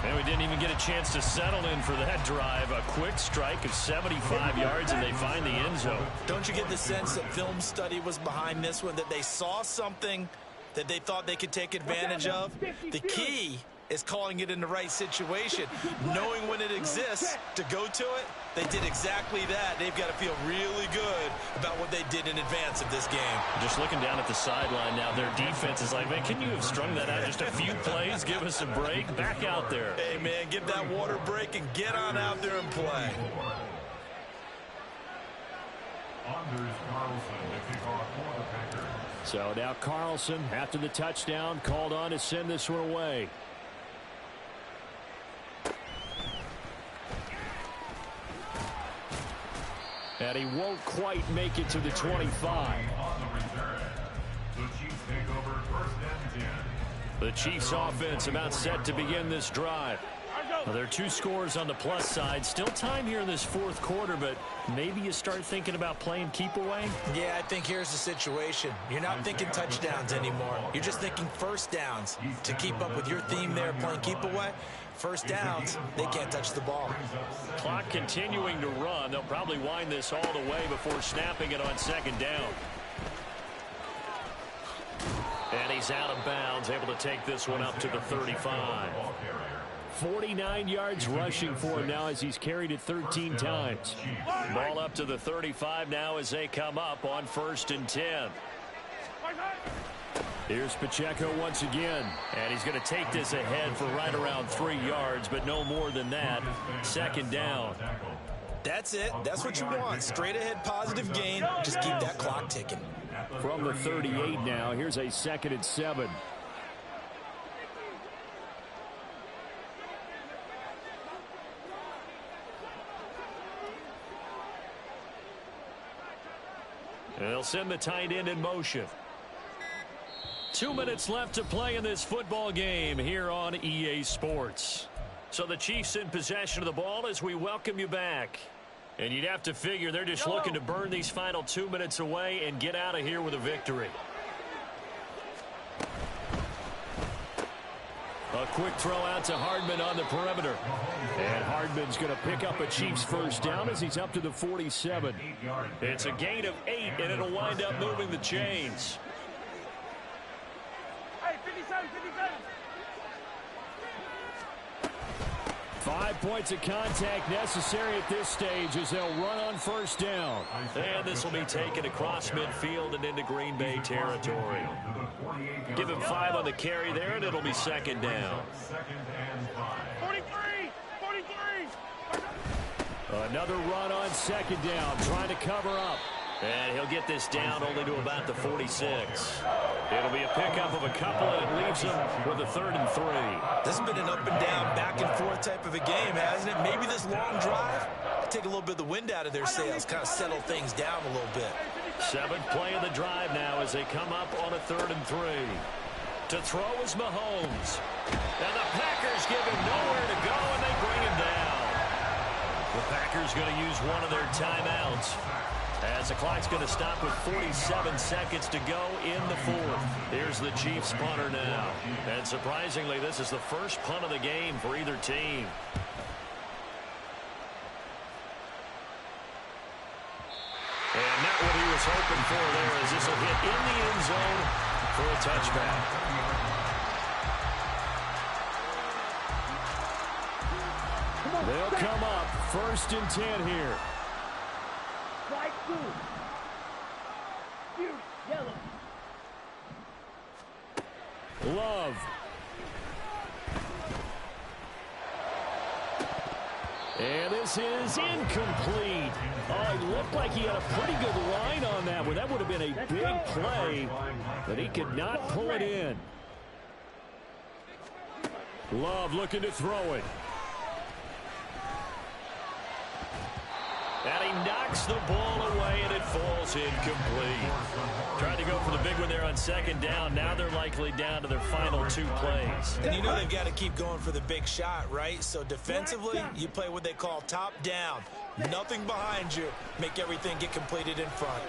And we didn't even get a chance to settle in for that drive. A quick strike of 75 yards, and they find the end zone. Don't you get the sense that film study was behind this one, that they saw something that they thought they could take advantage of? The key is calling it in the right situation, knowing when it exists to go to it. They did exactly that. They've got to feel really good about what they did in advance of this game. Just looking down at the sideline now, their defense is like, man, can you have strung that out just a few plays? Give us a break. Back out there. Hey, man, give that water break and get on out there and play. Anders Carlson to kick off for the Packers. So now Carlson, after the touchdown, called on to send this one away. And he won't quite make it to the 25. The Chiefs offense about set to begin this drive. Well, there are 2 scores on the plus side. Still time here in this 4th quarter, but maybe you start thinking about playing keep away? Yeah, I think here's the situation. You're not thinking touchdowns anymore. You're just thinking first downs. To keep up with your theme there, playing keep away, first downs, they can't touch the ball. Clock continuing to run. They'll probably wind this all the way before snapping it on 2nd down. And he's out of bounds, able to take this one up to the 35. 49 yards rushing for him now as he's carried it 13 times. Ball up to the 35 now as they come up on 1st and 10. Here's Pacheco once again, and he's going to take this ahead for right around 3 yards, but no more than that. 2nd down. That's it. That's what you want. Straight ahead positive gain. Just keep that clock ticking. From the 38 now, here's a 2nd and 7. They'll send the tight end in motion. 2 minutes left to play in this football game here on EA Sports. So the Chiefs in possession of the ball as we welcome you back. And you'd have to figure they're just looking to burn these final 2 minutes away and get out of here with a victory. A quick throw out to Hardman on the perimeter. And Hardman's going to pick up a Chiefs first down as he's up to the 47. It's a gain of 8, and it'll wind up moving the chains. 5 points of contact necessary at this stage as they'll run on first down. And this will be taken across midfield and into Green Bay territory. Give him 5 on the carry there, and it'll be second down. 43! 43! Another run on second down, trying to cover up. And he'll get this down only to about the 46. It'll be a pickup of a couple, and it leaves him with a 3rd and 3. This has been an up and down, back and forth type of a game, hasn't it? Maybe this long drive take a little bit of the wind out of their sails, kind of settle things down a little bit. 7th play of the drive now as they come up on a 3rd and 3. To throw is Mahomes. And the Packers give him nowhere to go, and they bring him down. The Packers going to use one of their timeouts, as the clock's going to stop with 47 seconds to go in the 4th. Here's the Chiefs punter now. And surprisingly, this is the first punt of the game for either team. And not what he was hoping for there, as this will hit in the end zone for a touchback. They'll come up 1st and 10 here. Strike 2. Huge yellow. Love. And this is incomplete. Oh, it looked like he had a pretty good line on that one. That would have been a big play, but he could not pull it in. Love looking to throw it. And he knocks the ball away, and it falls incomplete. Tried to go for the big one there on second down. Now they're likely down to their final 2 plays. And you know they've got to keep going for the big shot, right? So defensively, you play what they call top down. Nothing behind you. Make everything get completed in front.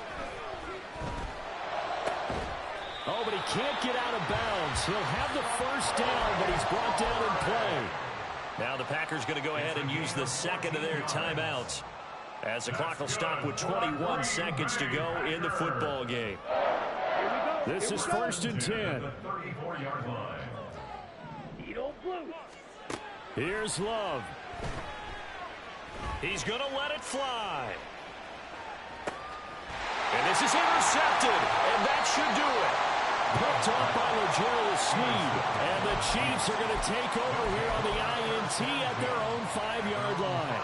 Oh, but he can't get out of bounds. He'll have the first down, but he's brought down in play. Now the Packers going to go ahead and use the second of their timeouts, as the clock will stop with 21 seconds to go in the football game. This is 1st and 10. Here's Love. He's going to let it fly. And this is intercepted, and that should do it. Picked off by L'Jarius Sneed. And the Chiefs are going to take over here on the INT at their own 5-yard line.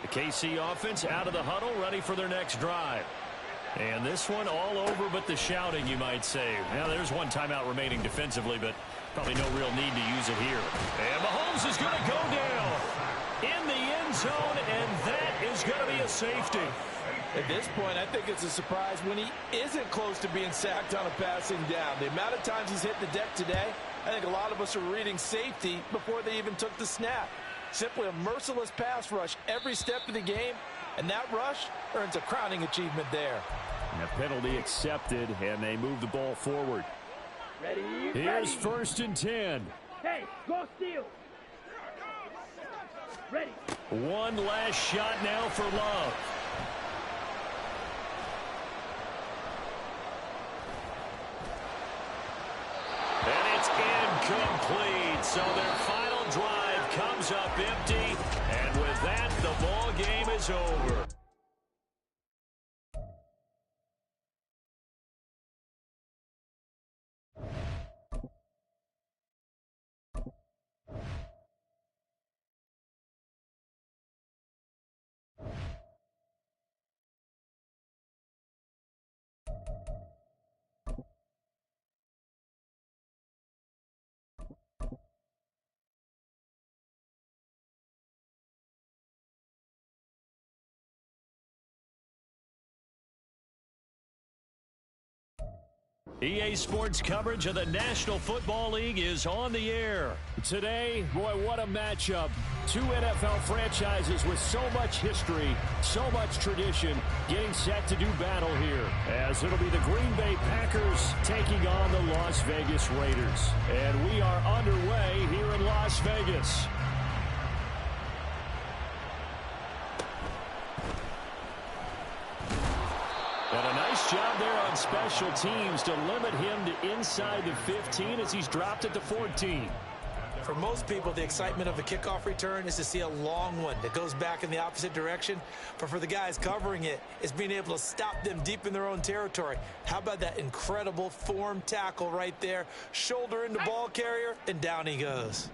The KC offense out of the huddle, ready for their next drive. And this one all over but the shouting, you might say. Now, there's one timeout remaining defensively, but probably no real need to use it here. And Mahomes is going to go down in the end zone, and that is going to be a safety. At this point, I think it's a surprise when he isn't close to being sacked on a passing down. The amount of times he's hit the deck today, I think a lot of us are reading safety before they even took the snap. Simply a merciless pass rush every step of the game, and that rush earns a crowning achievement there. And a penalty accepted, and they move the ball forward. Ready? Here's 1st and 10. Hey, go steal. Ready. One last shot now for Love. And it's incomplete. So their final drive comes up empty. And with that, the ball game is over. EA Sports coverage of the National Football League is on the air. Today, boy, what a matchup. 2 NFL franchises with so much history, so much tradition, getting set to do battle here, as it'll be the Green Bay Packers taking on the Las Vegas Raiders. And we are underway here in Las Vegas. job there on special teams to limit him to inside the 15 as he's dropped it to 14. For most people, the excitement of a kickoff return is to see a long one that goes back in the opposite direction. But for the guys covering it, it's being able to stop them deep in their own territory. How about that incredible form tackle right there? Shoulder into ball carrier, and down he goes.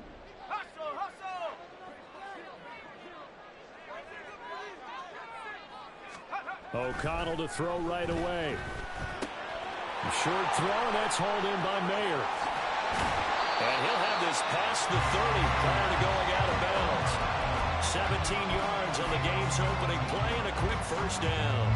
O'Connell to throw right away. A short throw, and that's hauled in by Mayer. And he'll have this past the 30 prior to going out of bounds. 17 yards on the game's opening play and a quick first down.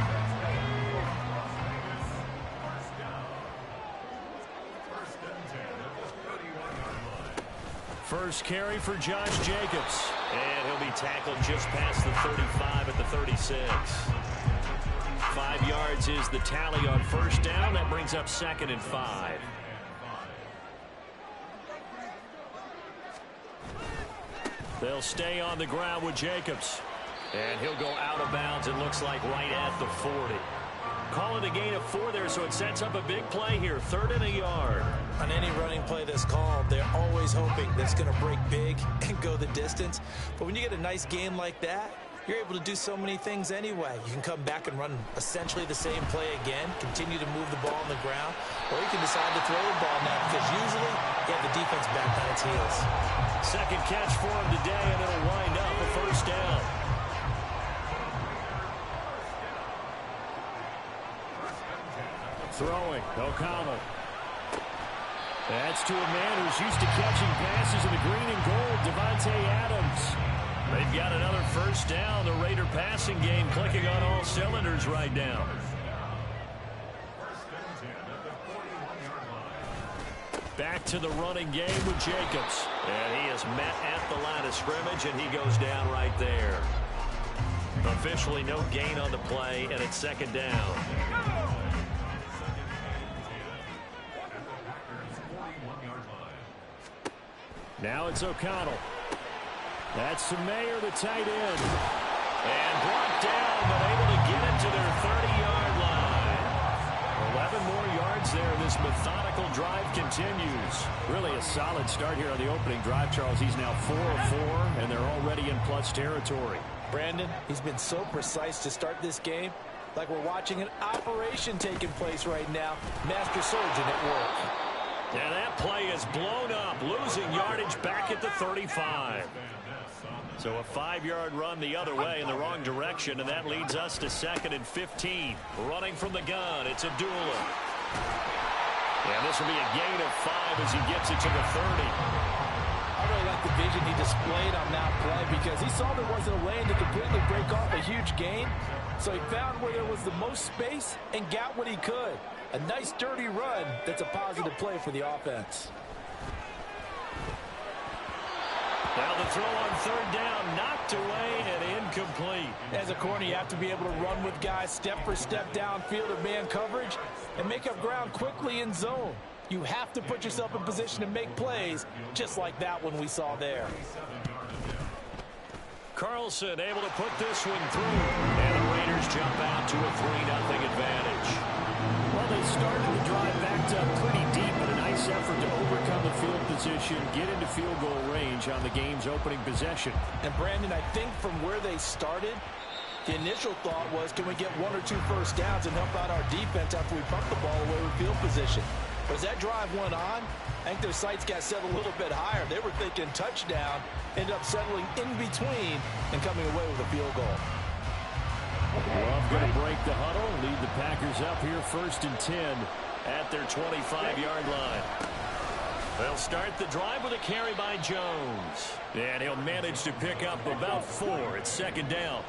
First carry for Josh Jacobs. And he'll be tackled just past the 35 at the 36. 5 yards is the tally on first down. That brings up 2nd and 5. They'll stay on the ground with Jacobs. And he'll go out of bounds, it looks like, right at the 40. Call it a gain of 4 there, so it sets up a big play here. 3rd and a yard. On any running play that's called, they're always hoping that it's going to break big and go the distance. But when you get a nice game like that, you're able to do so many things anyway. You can come back and run essentially the same play again, continue to move the ball on the ground, or you can decide to throw the ball now because usually you have the defense back on its heels. Second catch for him today, and it'll wind up a first down. Throwing, O'Connell. That's to a man who's used to catching passes in the green and gold, Devontae Adams. They've got another first down. The Raider passing game clicking on all cylinders right now. Back to the running game with Jacobs. And he is met at the line of scrimmage, and he goes down right there. Officially no gain on the play, and it's 2nd down. Now it's O'Connell. That's to Mayer, the tight end. And brought down, but able to get it to their 30-yard line. 11 more yards there. This methodical drive continues. Really a solid start here on the opening drive, Charles. He's now 4 of 4, and they're already in plus territory. Brandon, he's been so precise to start this game, like we're watching an operation taking place right now. Master surgeon at work. And that play is blown up, losing yardage back at the 35. So a 5-yard run the other way in the wrong direction, and that leads us to 2nd and 15. Running from the gun, it's Abdullah. And this will be a gain of 5 as he gets it to the 30. I really like the vision he displayed on that play because he saw there wasn't a lane to completely break off a huge gain. So he found where there was the most space and got what he could. A nice dirty run that's a positive play for the offense. Now the throw on 3rd down, knocked away and incomplete. As a corner, you have to be able to run with guys step for step downfield or man coverage and make up ground quickly in zone. You have to put yourself in position to make plays, just like that one we saw there. Carlson able to put this one through. And the Raiders jump out to a 3-0 advantage. Well, they started the drive backed up pretty deep, but a nice effort to overcome the field position, get into field goal range on the game's opening possession. And, Brandon, I think from where they started, the initial thought was, can we get 1 or 2 first downs and help out our defense after we pump the ball away with field position? But as that drive went on, I think their sights got set a little bit higher. They were thinking touchdown, ended up settling in between and coming away with a field goal. Love going to break the huddle, lead the Packers up here 1st and 10 at their 25-yard line. They'll start the drive with a carry by Jones. And he'll manage to pick up about 4. It's 2nd down.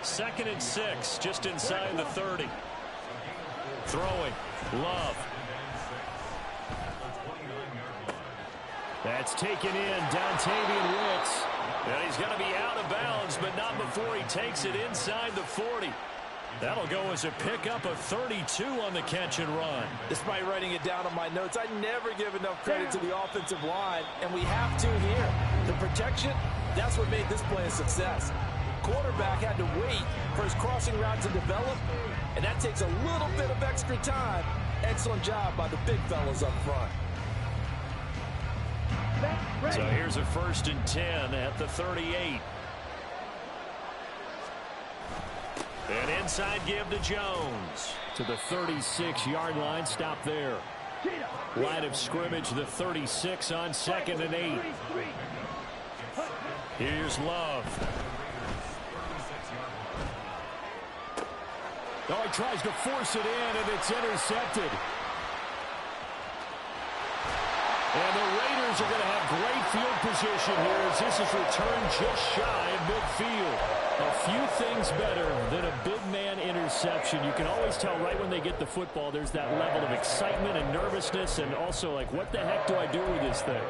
2nd and 6, just inside the 30. Throwing, Love. That's taken in, Dontavian Wicks. And he's going to be out of bounds, but not before he takes it inside the 40. That'll go as a pickup of 32 on the catch and run. Despite writing it down on my notes, I never give enough credit to the offensive line, and we have to here. The protection, that's what made this play a success. quarterback had to wait for his crossing route to develop, and that takes a little bit of extra time. Excellent job by the big fellas up front. So here's a 1st and 10 at the 38. An inside give to Jones. To the 36-yard line. Stop there. Line of scrimmage, the 36 on 2nd and 8. Here's Love. Oh, he tries to force it in, and it's intercepted. And the Raiders are going to have great field position here as this is returned just shy of midfield. A few things better than a big man interception. You can always tell right when they get the football, there's that level of excitement and nervousness, and also like, what the heck do I do with this thing?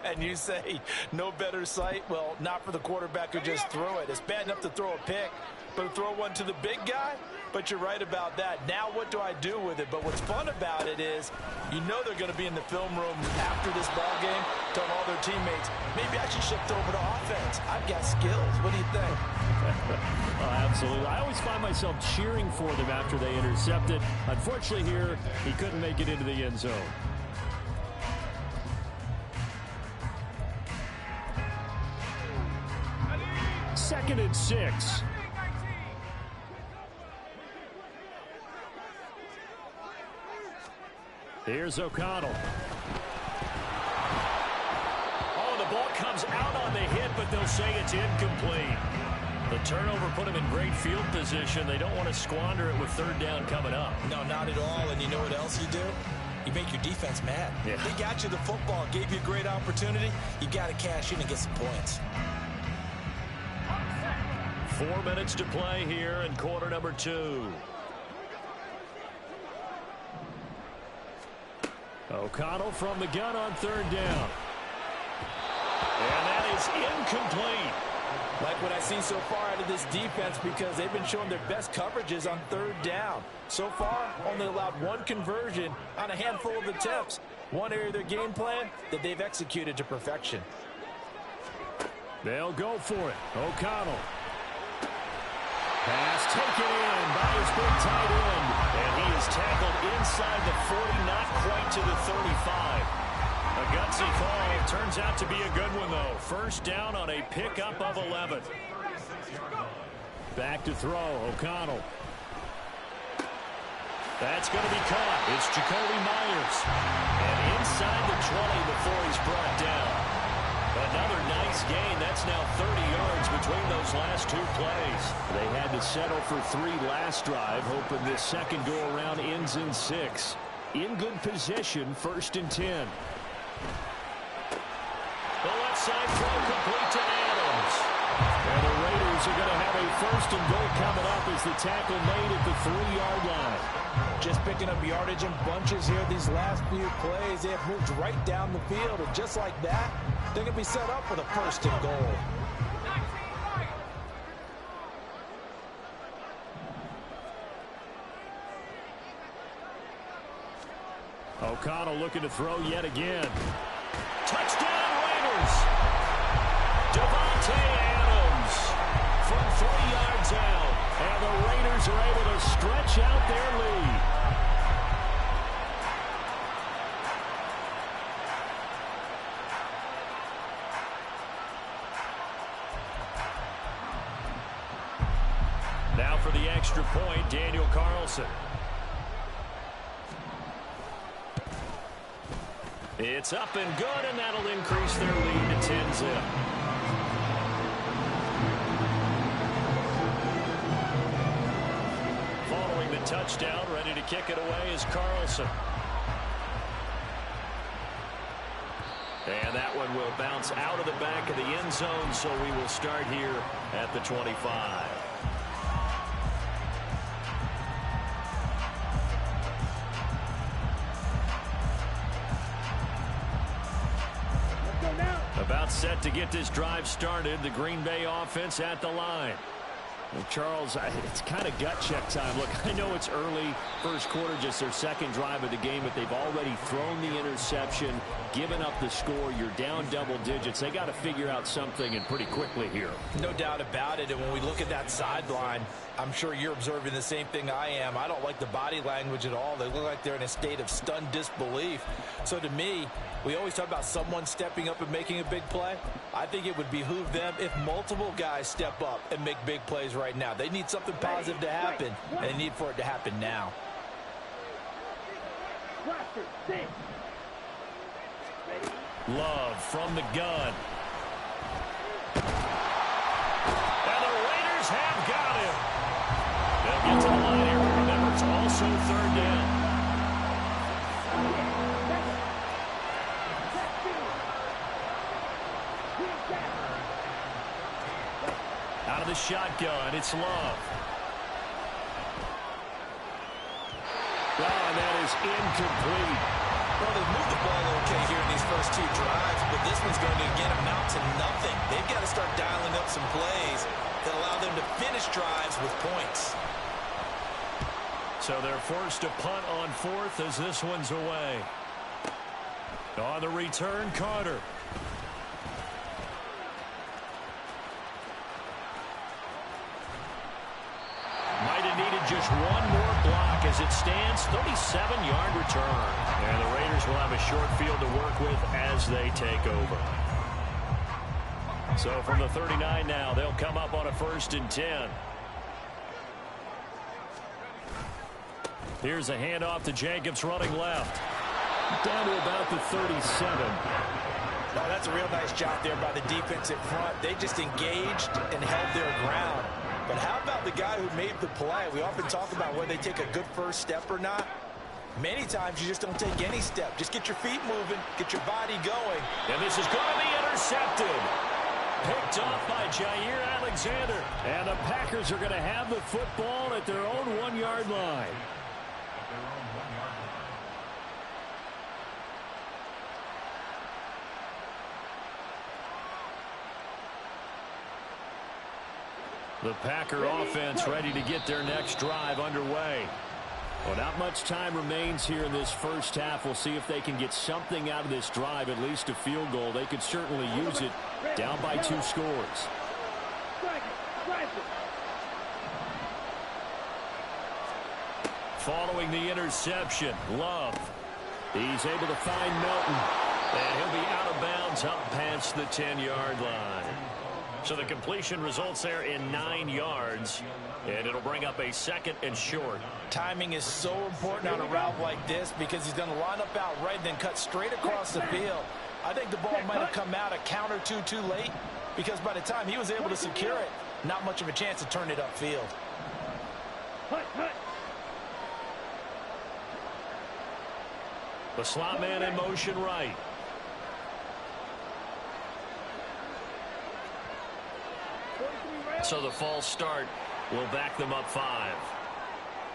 And you say no better sight? Well, not for the quarterback who just threw it. It's bad enough to throw a pick, but to throw one to the big guy? But you're right about that. Now what do I do with it? But what's fun about it is you know they're going to be in the film room after this ball game telling all their teammates, maybe I should shift over to offense. I've got skills. What do you think? Oh, absolutely. I always find myself cheering for them after they intercept it. Unfortunately here, he couldn't make it into the end zone. Second and 6. Here's O'Connell. Oh, the ball comes out on the hit, but they'll say it's incomplete. The turnover put them in great field position. They don't want to squander it with 3rd down coming up. No, not at all. And you know what else you do? You make your defense mad. Yeah. They got you the football, gave you a great opportunity. You got to cash in and get some points. 4 minutes to play here in quarter number 2. O'Connell from the gun on 3rd down. And that is incomplete. Like what I've seen so far out of this defense because they've been showing their best coverages on 3rd down. So far, only allowed 1 conversion on a handful of attempts. One area of their game plan that they've executed to perfection. They'll go for it. O'Connell. Pass taken in by his big tight end. And he is tackled inside the 40, not quite to the 35. A gutsy call. Turns out to be a good one, though. 1st down on a pickup of 11. Back to throw. O'Connell. That's going to be caught. It's Jacoby Myers. And inside the 20 before he's brought down. Another nice gain. That's now 30 yards between those last 2 plays. They had to settle for 3 last drive, hoping this second go-around ends in 6. In good position, 1st and 10. The left side throw complete to Adams. And the Raiders are going to have a 1st and goal coming up as the tackle made at the 3-yard line. Just picking up yardage in bunches here these last few plays. They have moved right down the field, and just like that, they're going to be set up for the 1st and goal. O'Connell looking to throw yet again. Touchdown Raiders! Devontae Adams from 3 yards out. And the Raiders are able to stretch out their lead. Now for the extra point, Daniel Carlson. It's up and good, and that'll increase their lead to 10-zip. Following the touchdown, ready to kick it away is Carlson. And that one will bounce out of the back of the end zone, so we will start here at the 25. About set to get this drive started. The Green Bay offense at the line. Charles, it's kind of gut check time. Look, I know it's early, first quarter, just their second drive of the game, but they've already thrown the interception, given up the score. You're down double digits. They got to figure out something, and pretty quickly here. No doubt about it. And when we look at that sideline, I'm sure you're observing the same thing I am. I don't like the body language at all. They look like they're in a state of stunned disbelief. So to me, we always talk about someone stepping up and making a big play. I think it would behoove them if multiple guys step up and make big plays right now. They need something positive to happen, and they need for it to happen now. Love from the gun. And the Raiders have got him. They'll get to the line here. Remember, it's also third down. Out of the shotgun, it's Love. And that is incomplete. Well, they've moved the ball okay here in these first two drives, but this one's going to, again, amount to nothing. They've got to start dialing up some plays that allow them to finish drives with points. So they're forced to punt on fourth as this one's away. On the return, Carter. Might have needed just one more block as it stands, 37-yard return. And the Raiders will have a short field to work with as they take over. So from the 39 now, they'll come up on a 1st and 10. Here's a handoff to Jacobs running left. Down to about the 37. Well, that's a real nice job there by the defense in front. They just engaged and held their ground. But how about the guy who made the play? We often talk about whether they take a good first step or not. Many times you just don't take any step. Just get your feet moving, get your body going. And this is going to be intercepted. Picked off by Jair Alexander. And the Packers are going to have the football at their own 1-yard line. The Packer offense ready to get their next drive underway. Well, not much time remains here in this first half. We'll see if they can get something out of this drive, at least a field goal. They could certainly use it down by 2 scores. Following the interception, Love. He's able to find Melton. And he'll be out of bounds up past the 10-yard line. So the completion results there in 9 yards, and it'll bring up a 2nd and short. Timing is so important on a route like this because he's going to line up out right and then cut straight across the field. I think the ball might have come out a count or two too late because by the time he was able to secure it, not much of a chance to turn it upfield. The slot man in motion right. So the false start will back them up 5.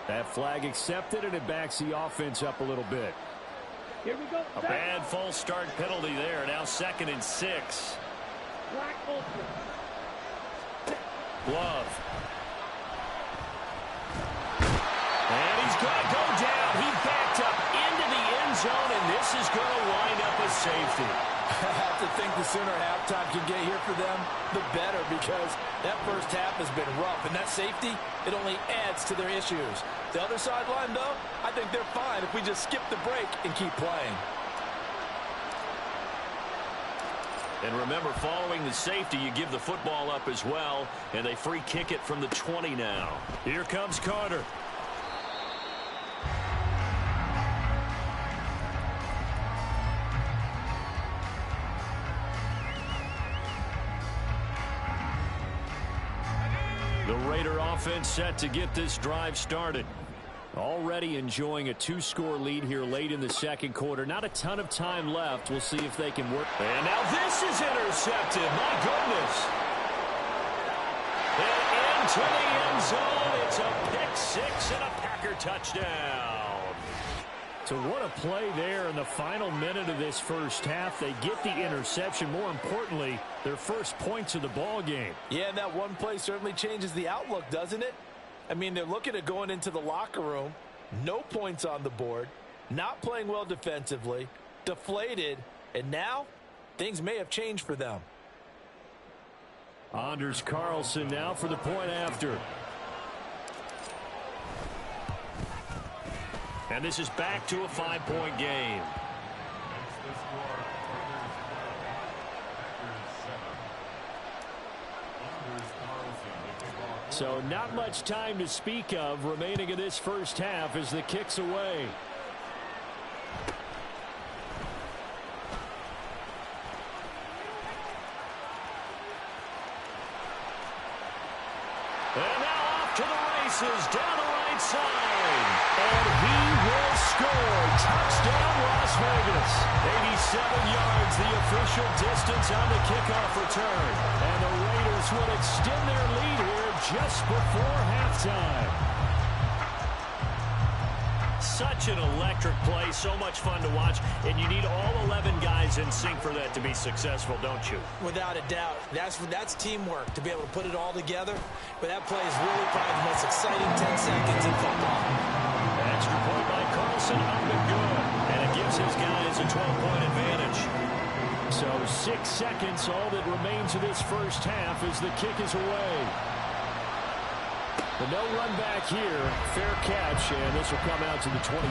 That flag accepted, and it backs the offense up a little bit. Here we go. A bad false start penalty there. Now 2nd and 6. Love. And he's going to go down. He backed up into the end zone, and this is going to wind up a safety. I have to think the sooner halftime can get here for them, the better, because that first half has been rough. And that safety, it only adds to their issues. The other sideline, though, I think they're fine if we just skip the break and keep playing. And remember, following the safety, you give the football up as well, and they free kick it from the 20 now. Here comes Carter. The Raider offense set to get this drive started. Already enjoying a 2-score lead here late in the second quarter. Not a ton of time left. We'll see if they can work. And now this is intercepted. My goodness. And into the end zone. It's a pick 6 and a Packer touchdown. So what a play there in the final minute of this first half. They get the interception. More importantly, their first points of the ball game. Yeah, and that one play certainly changes the outlook, doesn't it? I mean, they're looking at going into the locker room, no points on the board, not playing well defensively, deflated, and now things may have changed for them. Anders Carlson now for the point after. And this is back to a 5-point game. So not much time to speak of remaining in this first half as the kick's away. And now off to the races down the right side. And he will score. Touchdown, Las Vegas. 87 yards, the official distance on the kickoff return. And the Raiders will extend their lead here just before halftime. Such an electric play, so much fun to watch, and you need all 11 guys in sync for that to be successful, don't you? Without a doubt. That's teamwork, to be able to put it all together. But that play is really probably the most exciting 10 seconds in football. Extra point by Carlson, up and good. And it gives his guys a 12-point advantage. So 6 seconds, all that remains of this first half as the kick is away. But no run back here. Fair catch, and this will come out to the 25.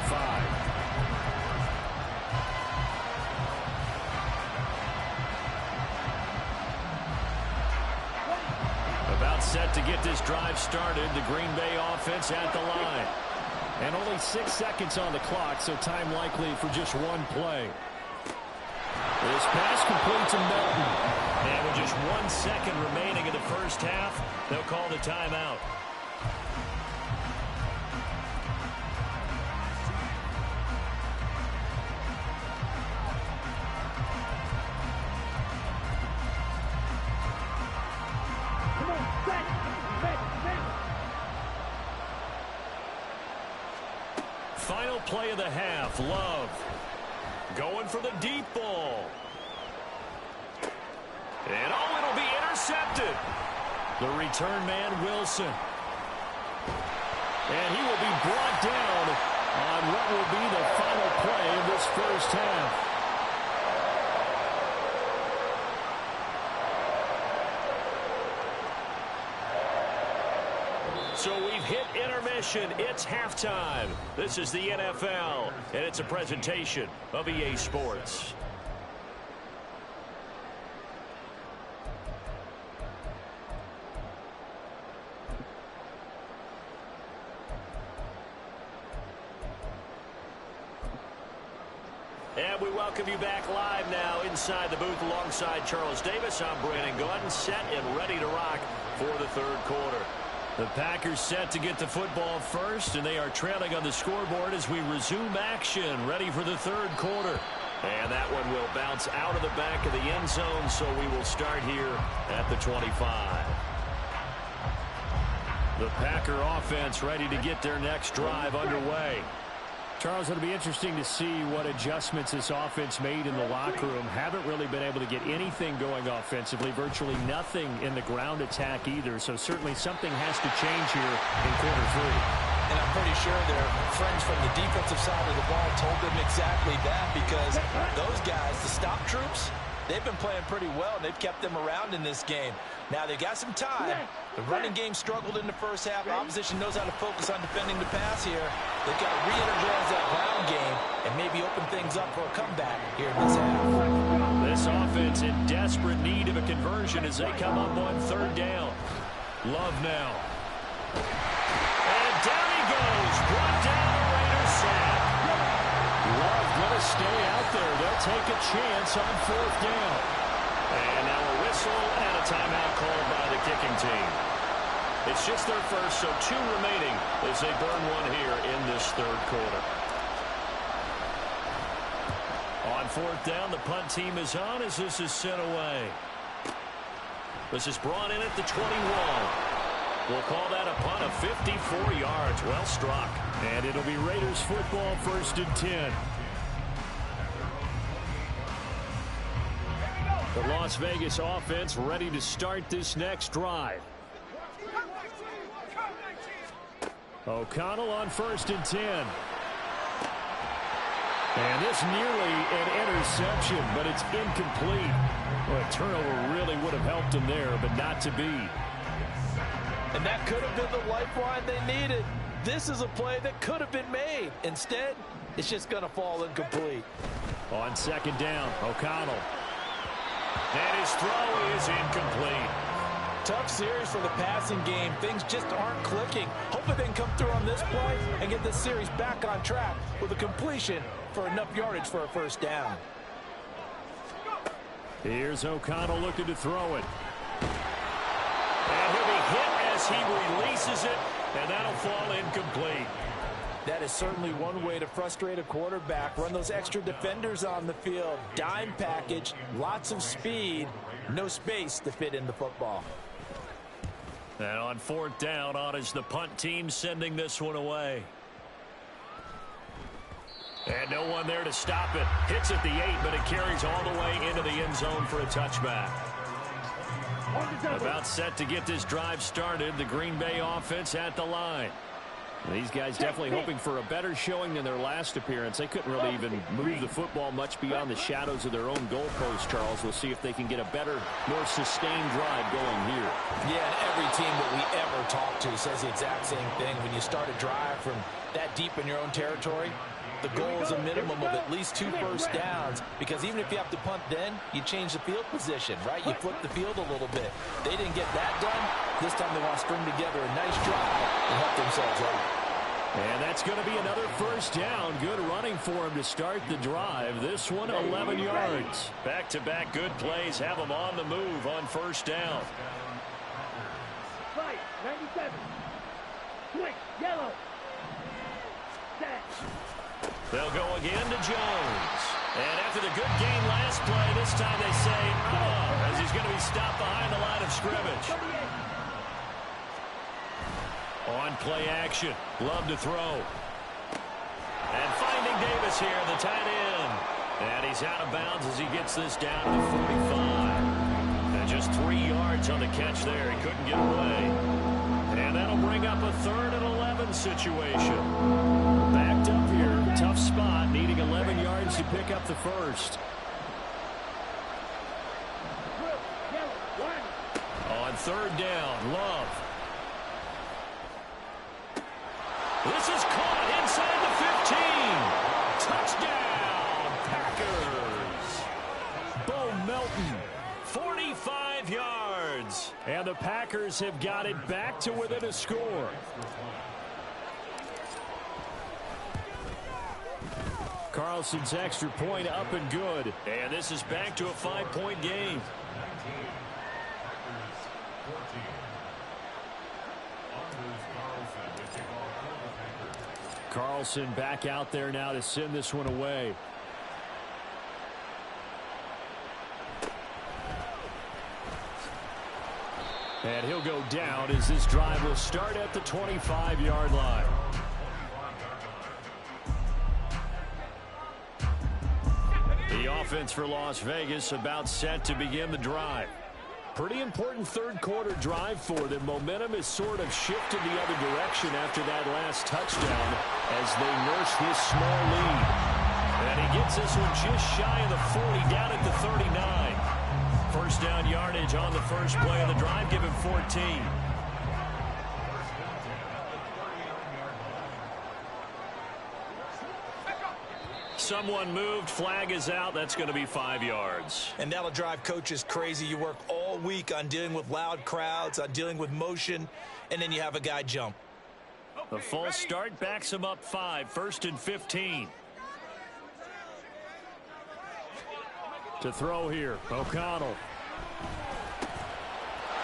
About set to get this drive started. The Green Bay offense at the line. And only 6 seconds on the clock, so time likely for just one play. This pass complete to Melton. And with just 1 second remaining in the first half, they'll call the timeout. Final play of the half. Love going for the deep ball. And oh, it'll be intercepted. The return man, Wilson. And he will be brought down on what will be the final play of this first half. So we've hit intermission. It's halftime. This is the NFL, and it's a presentation of EA Sports. And we welcome you back live now inside the booth alongside Charles Davis. I'm Brandon Gordon, set and ready to rock for the third quarter. The Packers set to get the football first, and they are trailing on the scoreboard as we resume action, ready for the third quarter. And that one will bounce out of the back of the end zone, so we will start here at the 25. The Packer offense ready to get their next drive underway. Charles, it'll be interesting to see what adjustments this offense made in the locker room. Haven't really been able to get anything going offensively, virtually nothing in the ground attack either. So certainly something has to change here in quarter three. And I'm pretty sure their friends from the defensive side of the ball told them exactly that, because those guys, the stop troops, they've been playing pretty well, and they've kept them around in this game. Now, they've got some time. The running game struggled in the first half. Opposition knows how to focus on defending the pass here. They've got to re-energize that ground game and maybe open things up for a comeback here in this half. This offense in desperate need of a conversion as they come up on third down. Love now. And down he goes. Brought down the Raiders sack. Love going to stay out there. They'll take a chance on fourth down. And now a whistle and a timeout called by the kicking team. It's just their first, so 2 remaining as they burn one here in this third quarter. On fourth down, the punt team is on as this is sent away. This is brought in at the 21. We'll call that a punt of 54 yards. Well struck. And it'll be Raiders football, 1st and 10. The Las Vegas offense ready to start this next drive. O'Connell on 1st and 10. And this nearly an interception, but it's incomplete. Well, a turnover really would have helped him there, but not to be. And that could have been the lifeline they needed. This is a play that could have been made. Instead, it's just going to fall incomplete. On 2nd down, O'Connell. And his throw is incomplete. Tough series for the passing game. Things just aren't clicking. Hopefully they can come through on this play and get this series back on track with a completion for enough yardage for a 1st down. Here's O'Connell looking to throw it. And he'll be hit as he releases it, and that'll fall incomplete. That is certainly one way to frustrate a quarterback. Run those extra defenders on the field. Dime package, lots of speed, no space to fit in the football. And on 4th down, on is the punt team sending this one away. And no one there to stop it. Hits at the 8, but it carries all the way into the end zone for a touchback. About set to get this drive started. The Green Bay offense at the line. These guys definitely hoping for a better showing than their last appearance. They couldn't really even move the football much beyond the shadows of their own goalpost, Charles. We'll see if they can get a better, more sustained drive going here. Yeah, and every team that we ever talk to says the exact same thing. When you start a drive from that deep in your own territory, the goal is a minimum of at least 2 1st downs, because even if you have to punt then, you change the field position, right? You flip the field a little bit. They didn't get that done. This time they want to string together a nice drive and help themselves out. And that's going to be another 1st down. Good running for him to start the drive. This one, 11 yards. Back-to-back good plays have them on the move on 1st down. Fight, 97. Switch, yellow. Set. They'll go again to Jones. And after the good game last play, this time they say, as he's going to be stopped behind the line of scrimmage. On play action. Love to throw. And finding Davis here, the tight end. And he's out of bounds as he gets this down to the 45. And just 3 yards on the catch there. He couldn't get away. And that'll bring up a 3rd and 11 situation. Backed up here. Tough spot. Needing 11 yards to pick up the 1st. On 3rd down, Love. This is caught inside the 15. Touchdown, Packers. Bo Melton, 45 yards. And the Packers have got it back to within a score. Carlson's extra point up and good. And this is back to a 5-point game. Carlson back out there now to send this one away. And he'll go down as this drive will start at the 25-yard line. The offense for Las Vegas about set to begin the drive. Pretty important 3rd quarter drive for them. Momentum has sort of shifted the other direction after that last touchdown as they nurse this small lead. And he gets this one just shy of the 40, down at the 39. 1st down yardage on the first play of the drive, give him 14. Someone moved, flag is out, that's going to be 5 yards. And that'll drive coaches crazy. You work all week on dealing with loud crowds, on dealing with motion, and then you have a guy jump. The false start backs him up 5, 1st and 15. To throw here, O'Connell.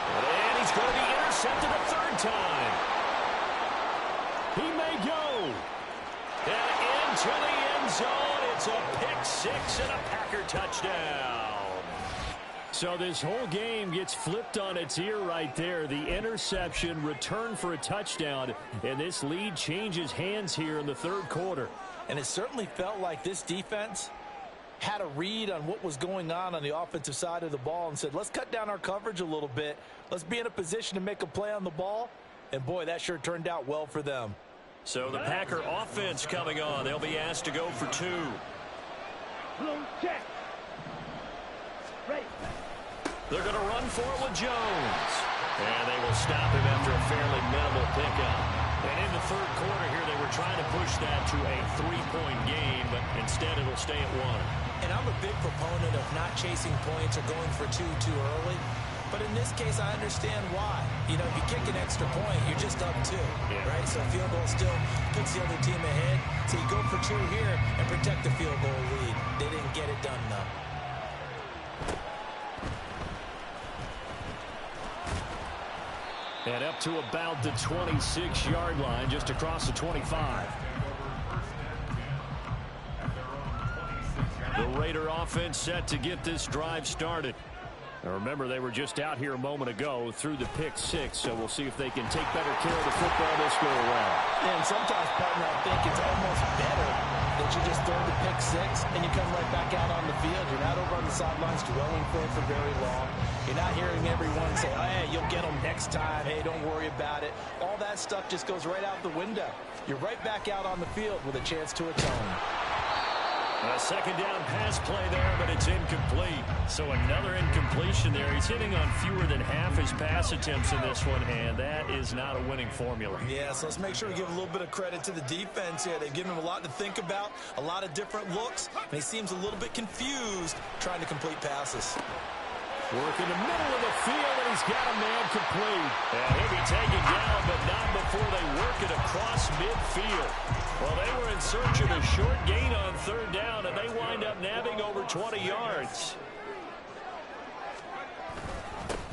And he's going to be intercepted a 3rd time. He may go. And into the end zone. It's a pick 6 and a Packer touchdown. So this whole game gets flipped on its ear right there. The interception, return for a touchdown, and this lead changes hands here in the third quarter. And it certainly felt like this defense had a read on what was going on the offensive side of the ball and said, let's cut down our coverage a little bit. Let's be in a position to make a play on the ball. And, boy, that sure turned out well for them. So the Packer offense coming on. They'll be asked to go for 2. Blue check. Right. They're going to run for it with Jones. And they will stop him after a fairly minimal pickup. And in the third quarter here, they were trying to push that to a 3-point game, but instead it'll stay at 1. And I'm a big proponent of not chasing points or going for 2 too early. But in this case, I understand why. You know, if you kick an extra point, you're just up 2, right? So field goal still puts the other team ahead. So you go for 2 here and protect the field goal lead. They didn't get it done, though. And up to about the 26-yard line, just across the 25. The Raider offense set to get this drive started. Now remember, they were just out here a moment ago through the pick 6, so we'll see if they can take better care of the football this go around. And sometimes, partner, I think it's almost better that you just throw the pick 6 and you come right back out on the field. You're not over on the sidelines dwelling for it for very long. You're not hearing everyone say, oh, hey, you'll get them next time. Hey, don't worry about it. All that stuff just goes right out the window. You're right back out on the field with a chance to atone. A second down pass play there, but it's incomplete. So another incompletion there. He's hitting on fewer than half his pass attempts in this one, and that is not a winning formula. Yeah, so let's make sure we give a little bit of credit to the defense here. They've given him a lot to think about, a lot of different looks, and he seems a little bit confused trying to complete passes. Work in the middle of the field, and he's got a man complete. And he'll be taken down, but not before they work it across midfield. Well, they were in search of a short gain on third down, and they wind up nabbing over 20 yards.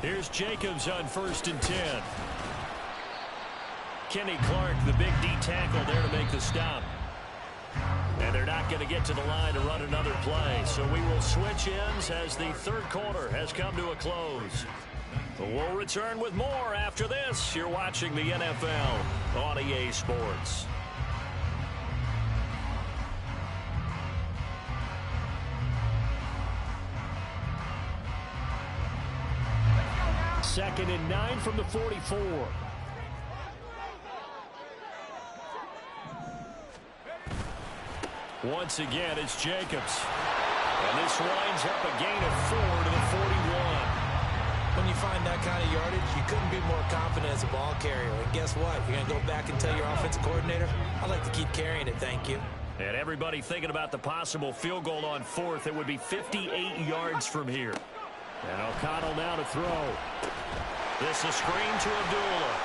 Here's Jacobs on 1st and 10. Kenny Clark, the big D tackle there to make the stop. And they're not going to get to the line to run another play. So we will switch ends as the third quarter has come to a close. We'll return with more after this. You're watching the NFL on EA Sports. Second and 9 from the 44. Once again, it's Jacobs. And this winds up a gain of 4 to the 41. When you find that kind of yardage, you couldn't be more confident as a ball carrier. And guess what? You're going to go back and tell your offensive coordinator, I'd like to keep carrying it, thank you. And everybody thinking about the possible field goal on 4th. It would be 58 yards from here. And O'Connell now to throw. This is screen to Abdullah.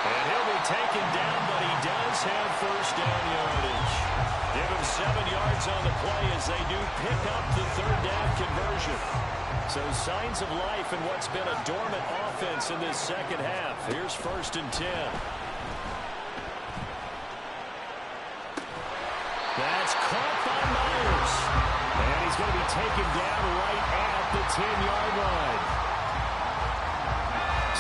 And he'll be taken down, but he does have first down yardage. Give him 7 yards on the play as they do pick up the third down conversion. So signs of life in what's been a dormant offense in this second half. Here's 1st and 10. That's caught by Myers. And he's going to be taken down right at the 10-yard line.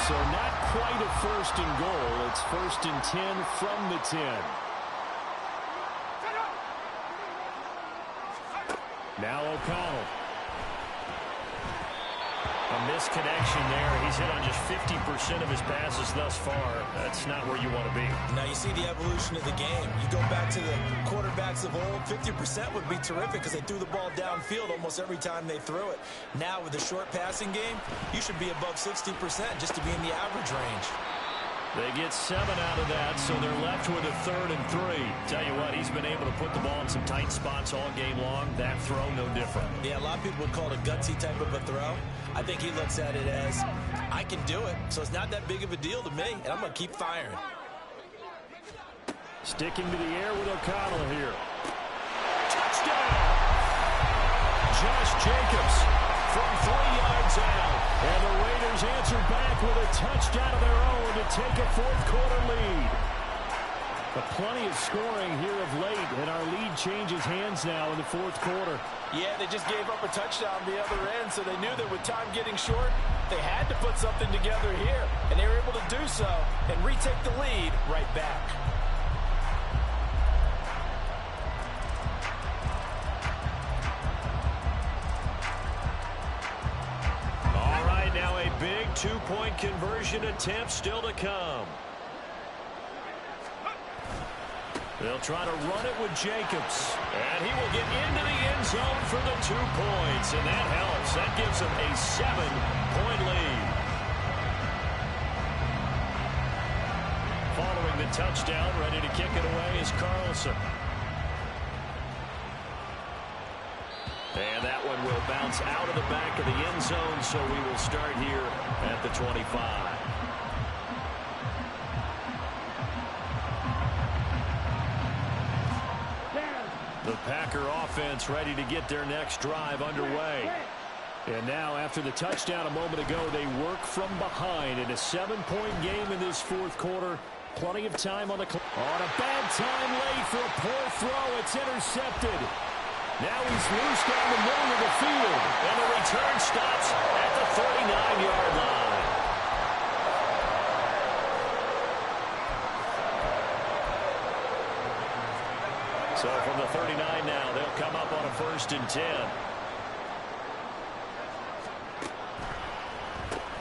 So not quite a 1st and goal. It's 1st and 10 from the 10. Now O'Connell. A misconnection there. He's hit on just 50% of his passes thus far. That's not where you want to be. Now you see the evolution of the game. You go back to the quarterbacks of old, 50% would be terrific because they threw the ball downfield almost every time they threw it. Now with the short passing game, you should be above 60% just to be in the average range. They get 7 out of that, so they're left with a 3rd and 3. Tell you what, he's been able to put the ball in some tight spots all game long. That throw, no different. Yeah, a lot of people would call it a gutsy type of a throw. I think he looks at it as, I can do it, so it's not that big of a deal to me, and I'm going to keep firing. Sticking to the air with O'Connell here. Touchdown! Josh Jacobs from 3 yards out. And the Raiders answer back with a touchdown of their own to take a fourth-quarter lead. But plenty of scoring here of late, and our lead changes hands now in the fourth quarter. Yeah, they just gave up a touchdown the other end, so they knew that with time getting short, they had to put something together here, and they were able to do so and retake the lead right back. All right, now a big two-point conversion attempt still to come. They'll try to run it with Jacobs. And he will get into the end zone for the 2 points. And that helps. That gives them a 7-point lead. Following the touchdown, ready to kick it away is Carlson. And that one will bounce out of the back of the end zone, so we will start here at the 25. The Packer offense ready to get their next drive underway. And now, after the touchdown a moment ago, they work from behind in a 7-point game in this fourth quarter. Plenty of time on the clock. On a bad time late for a poor throw. It's intercepted. Now he's loose down the middle of the field. And the return stops at the 39-yard line. So from the 39 now, they'll come up on a 1st and 10.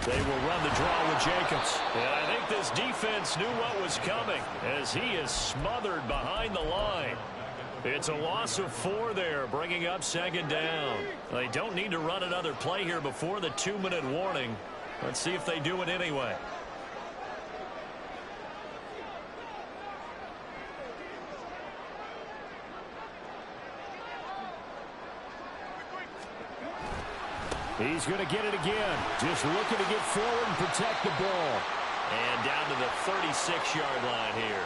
They will run the draw with Jacobs. And I think this defense knew what was coming as he is smothered behind the line. It's a loss of 4 there, bringing up 2nd down. They don't need to run another play here before the 2-minute warning. Let's see if they do it anyway. He's going to get it again. Just looking to get forward and protect the ball. And down to the 36-yard line here.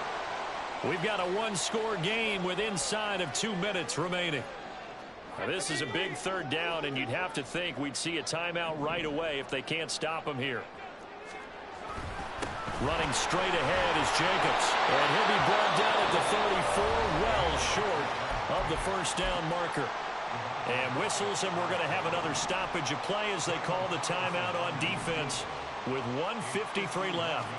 We've got a 1-score game with inside of 2 minutes remaining. Now, this is a big 3rd down, and you'd have to think we'd see a timeout right away if they can't stop him here. Running straight ahead is Jacobs. And he'll be brought down at the 34, well short of the 1st down marker. And whistles, and we're going to have another stoppage of play as they call the timeout on defense with 1:53 left.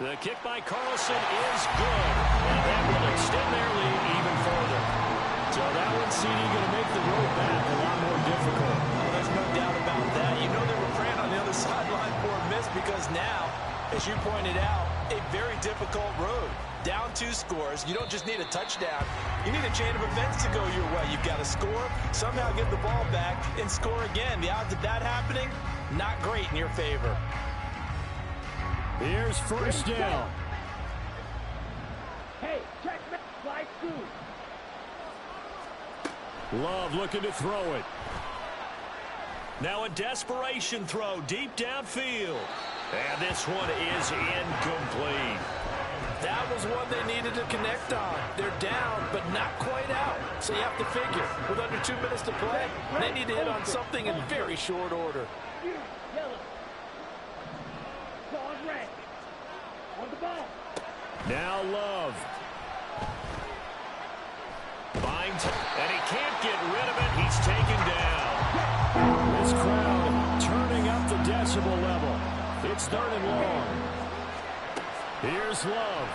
The kick by Carlson is good, and that will extend their lead even further. So that one, CD, going to make the road back a lot more difficult. Well, there's no doubt about that. You know they were praying on the other sideline for a miss because now, as you pointed out, a very difficult road. Down 2 scores. You don't just need a touchdown. You need a chain of events to go your way. You've got to score, somehow get the ball back, and score again. The odds of that happening, not great in your favor. Here's 1st down. Hey, check that. Slide through. Love looking to throw it. Now a desperation throw deep downfield. And this one is incomplete. That was one they needed to connect on. They're down, but not quite out. So you have to figure, with under 2 minutes to play, they need to hit on something in very short order. Yellow. On red. On the ball. Now Love. And he can't get rid of it. He's taken down. This crowd turning up the decibel level. It's 3rd and long. Here's Love.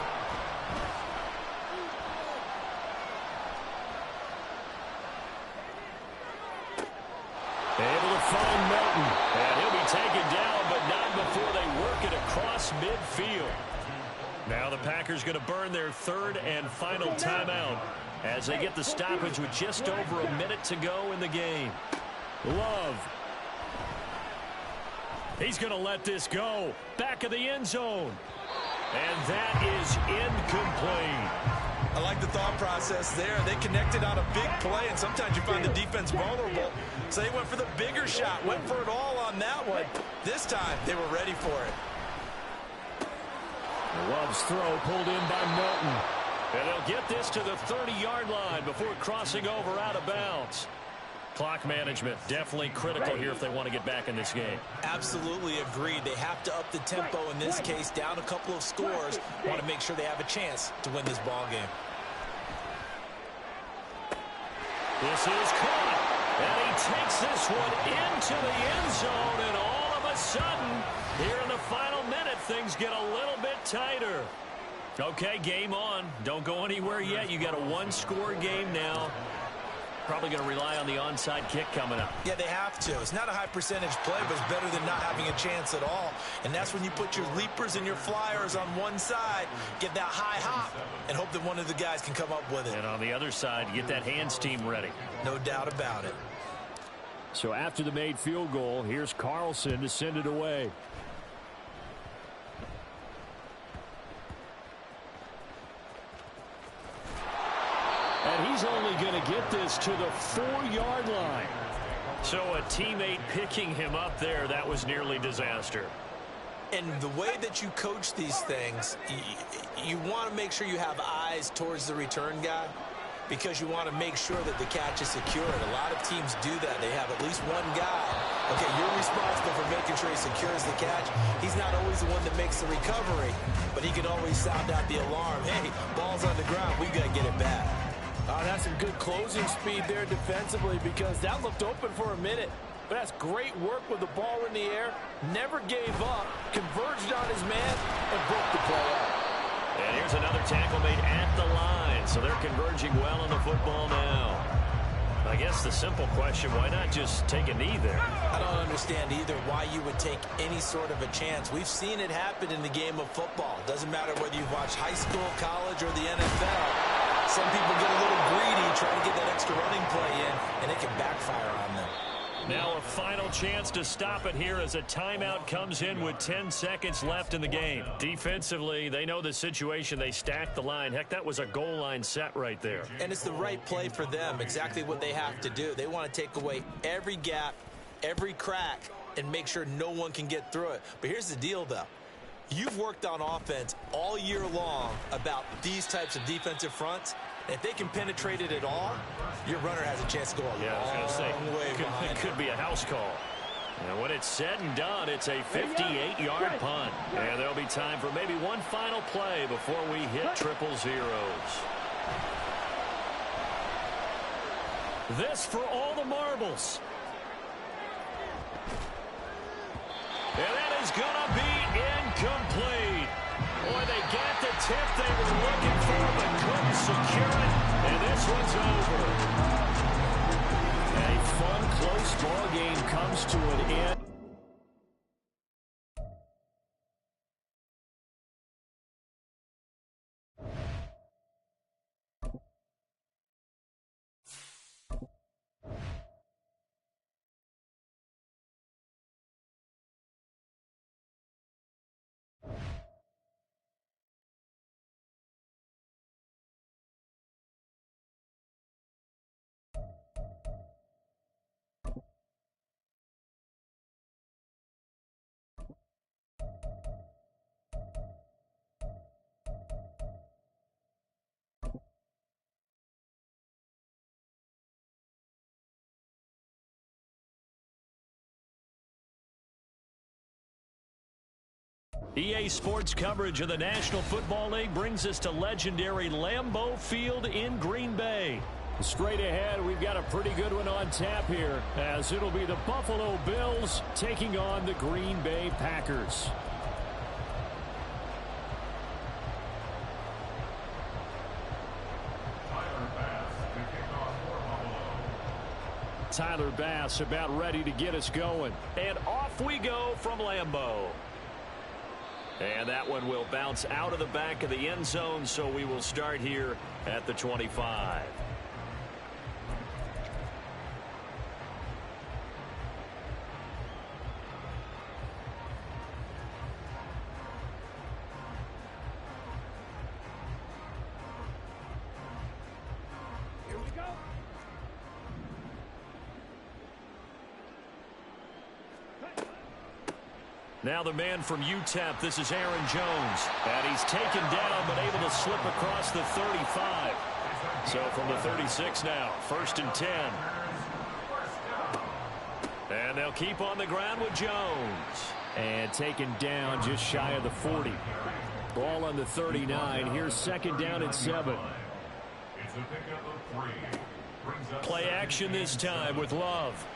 Able to find Melton. And he'll be taken down, but not before they work it across midfield. Now the Packers going to burn their 3rd and final timeout as they get the stoppage with just over a minute to go in the game. Love. He's going to let this go. Back of the end zone. And that is incomplete. I like the thought process there. They connected on a big play, and sometimes you find the defense vulnerable. So they went for the bigger shot, went for it all on that one. This time, they were ready for it. Love's throw pulled in by Melton. And they'll get this to the 30-yard line before crossing over out of bounds. Clock management definitely critical here if they want to get back in this game. Absolutely agreed. They have to up the tempo in this case, down a couple of scores. Want to make sure they have a chance to win this ball game. This is caught. And he takes this one into the end zone. And all of a sudden, here in the final minute, things get a little bit tighter. Okay, game on. Don't go anywhere yet. You got a one-score game now. Probably going to rely on the onside kick coming up. Yeah, they have to. It's not a high percentage play, but it's better than not having a chance at all. And that's when you put your leapers and your flyers on one side, get that high hop, and hope that one of the guys can come up with it. And on the other side, get that hands team ready. No doubt about it. So after the made field goal, here's Carlson to send it away. And he's only going to get this to the 4-yard line. So a teammate picking him up there, that was nearly disaster. And the way that you coach these things, you want to make sure you have eyes towards the return guy because you want to make sure that the catch is secured. A lot of teams do that. They have at least one guy. Okay, you're responsible for making sure he secures the catch. He's not always the one that makes the recovery, but he can always sound out the alarm. Hey, ball's on the ground. We got to get it back. That's some good closing speed there defensively because that looked open for a minute. But that's great work with the ball in the air. Never gave up, converged on his man, and broke the play up. And here's another tackle made at the line. So they're converging well on the football now. I guess the simple question, why not just take a knee there? I don't understand either why you would take any sort of a chance. We've seen it happen in the game of football. Doesn't matter whether you've watched high school, college, or the NFL. Some people get a little greedy trying to get that extra running play in, and it can backfire on them. Now a final chance to stop it here as a timeout comes in with 10 seconds left in the game. Defensively, they know the situation. They stack the line. Heck, that was a goal line set right there. And it's the right play for them, exactly what they have to do. They want to take away every gap, every crack, and make sure no one can get through it. But here's the deal, though. You've worked on offense all year long about these types of defensive fronts. If they can penetrate it at all, your runner has a chance to go a long way behind. It could be a house call. And when it's said and done, it's a 58-yard punt. And there'll be time for maybe one final play before we hit triple zeros. This for all the marbles. And that is going to be incomplete. Boy, they got the tip they were looking for, but couldn't secure it. And this one's over. A fun, close ball game comes to an end. EA Sports coverage of the National Football League brings us to legendary Lambeau Field in Green Bay. Straight ahead, we've got a pretty good one on tap here, as it'll be the Buffalo Bills taking on the Green Bay Packers. Tyler Bass about ready to get us going. And off we go from Lambeau. And that one will bounce out of the back of the end zone, so we will start here at the 25. Here we go. Now the man from UTEP, this is Aaron Jones. And he's taken down, but able to slip across the 35. So from the 36 now, 1st and 10. And they'll keep on the ground with Jones. And taken down just shy of the 40. Ball on the 39. Here's 2nd down and 7. It's a pickup of 3. Play action this time with Love.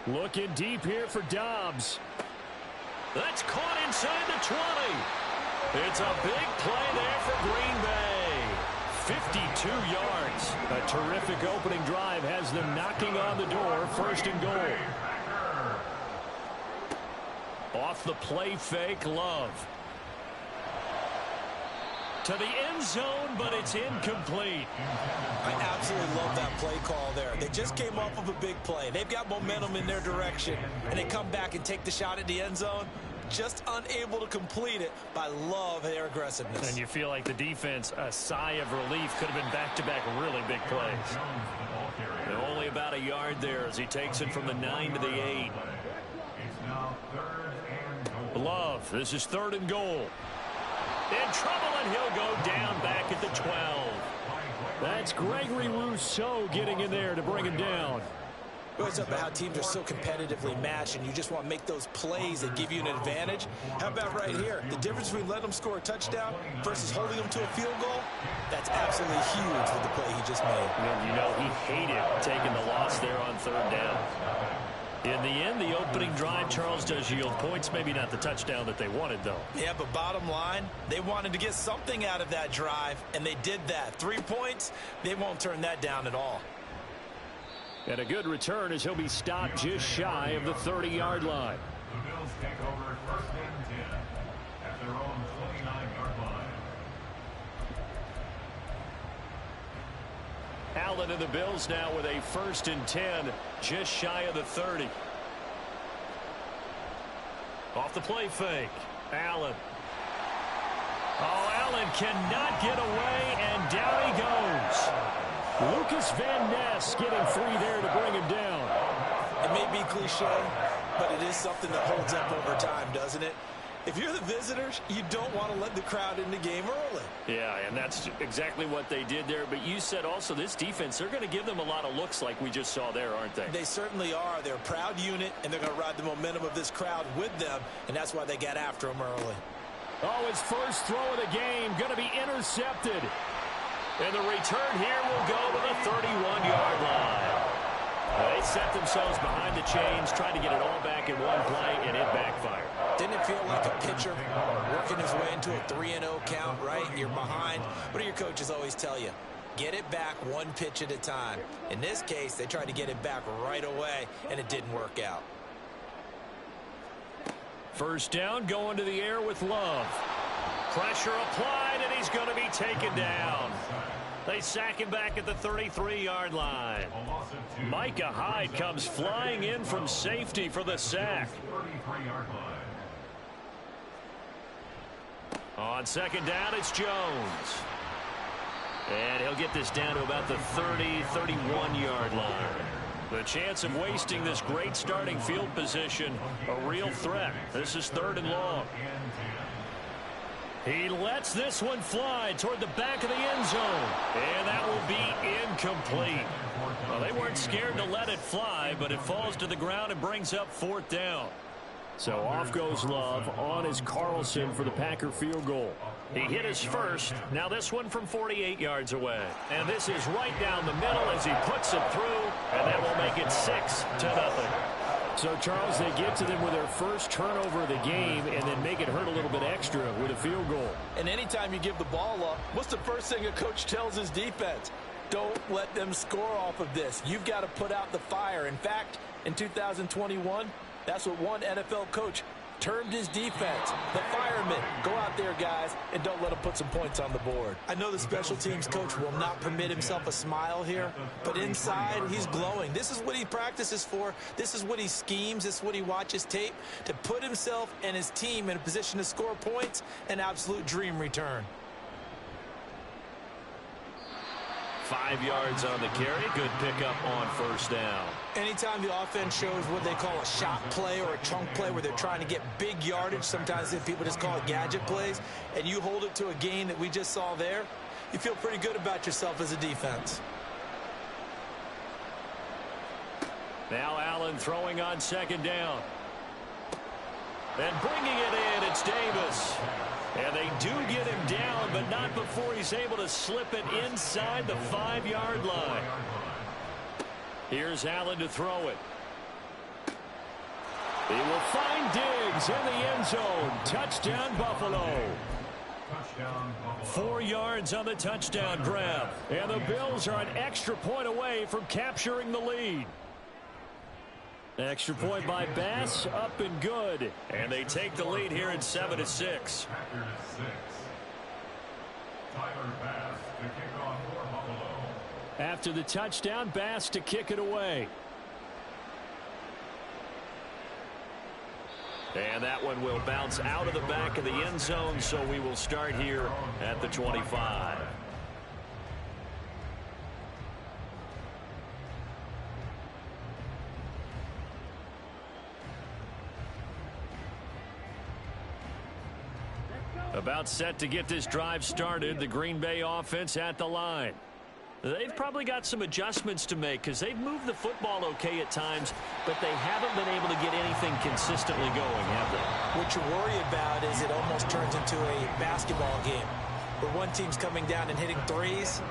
Looking deep here for Dobbs. That's caught inside the 20. It's a big play there for Green Bay. 52 yards. A terrific opening drive has them knocking on the door. First and goal. Off the play fake, Love. To the end zone, but it's incomplete. I absolutely love that play call there. They just came off of a big play. They've got momentum in their direction, and they come back and take the shot at the end zone. Just unable to complete it, but I love their aggressiveness. And you feel like the defense, a sigh of relief, could have been back-to-back really big plays. And only about a yard there as he takes it from the 9 to the 8. Love, this is 3rd and goal. In trouble, and he'll go down back at the 12. That's Gregory Rousseau getting in there to bring him down. Well, it's about how teams are so competitively matched, and you just want to make those plays that give you an advantage. How about right here? The difference between letting them score a touchdown versus holding them to a field goal, that's absolutely huge with the play he just made. And you know, he hated taking the loss there on 3rd down. In the end, the opening drive, Charles, does yield points. Maybe not the touchdown that they wanted, though. Yeah, but bottom line, they wanted to get something out of that drive, and they did that. 3 points, they won't turn that down at all. And a good return as he'll be stopped just shy of the 30-yard line. The Bills take over 1st and 10 at their own 29-yard line. Allen and the Bills now with a 1st and 10, just shy of the 30. Off the play fake, Allen. Oh, Allen cannot get away, and down he goes. Lucas Van Ness getting free there to bring him down. It may be cliche, but it is something that holds up over time, doesn't it? If you're the visitors, you don't want to let the crowd in the game early. Yeah, and that's exactly what they did there. But you said also this defense, they're going to give them a lot of looks like we just saw there, aren't they? They certainly are. They're a proud unit, and they're going to ride the momentum of this crowd with them, and that's why they got after them early. Oh, his first throw of the game going to be intercepted. And the return here will go to the 31-yard line. They set themselves behind the chains, trying to get it all back in one play, and it backfired. Didn't it feel like a pitcher working his way into a 3-0 count, right? You're behind. What do your coaches always tell you? Get it back one pitch at a time. In this case, they tried to get it back right away, and it didn't work out. First down, going to the air with Love. Pressure applied, and he's going to be taken down. They sack him back at the 33-yard line. Micah Hyde comes flying in from safety for the sack. On 2nd down, it's Jones. And he'll get this down to about the 31-yard line. The chance of wasting this great starting field position, a real threat. This is 3rd and long. He lets this one fly toward the back of the end zone. And that will be incomplete. Well, they weren't scared to let it fly, but it falls to the ground and brings up 4th down. So off goes Love. On is Carlson for the Packer field goal. He hit his first. Now this one from 48 yards away. And this is right down the middle as he puts it through. And that will make it 6-0. So, Charles, they get to them with their first turnover of the game and then make it hurt a little bit extra with a field goal. And anytime you give the ball up, what's the first thing a coach tells his defense? Don't let them score off of this. You've got to put out the fire. In fact, in 2021, that's what one NFL coach termed his defense, the firemen. Go out there, guys, and don't let them put some points on the board. I know the special teams coach will not permit himself a smile here, but inside, he's glowing. This is what he practices for. This is what he schemes. This is what he watches tape to put himself and his team in a position to score points. An absolute dream return. 5 yards on the carry. Good pickup on 1st down. Anytime the offense shows what they call a shot play or a chunk play where they're trying to get big yardage, sometimes people just call it gadget plays, and you hold it to a gain that we just saw there, you feel pretty good about yourself as a defense. Now Allen throwing on 2nd down. And bringing it in, it's Davis. And they do get him down, but not before he's able to slip it inside the 5-yard line. Here's Allen to throw it. He will find Diggs in the end zone. Touchdown, Buffalo. 4 yards on the touchdown grab. And the Bills are an extra point away from capturing the lead. Extra point by Bass, up and good. And they take the lead here at 7-6. After the touchdown, Bass to kick it away. And that one will bounce out of the back of the end zone, so we will start here at the 25. About set to get this drive started, the Green Bay offense at the line. They've probably got some adjustments to make because they've moved the football okay at times, but they haven't been able to get anything consistently going, have they? What you worry about is it almost turns into a basketball game where one team's coming down and hitting threes,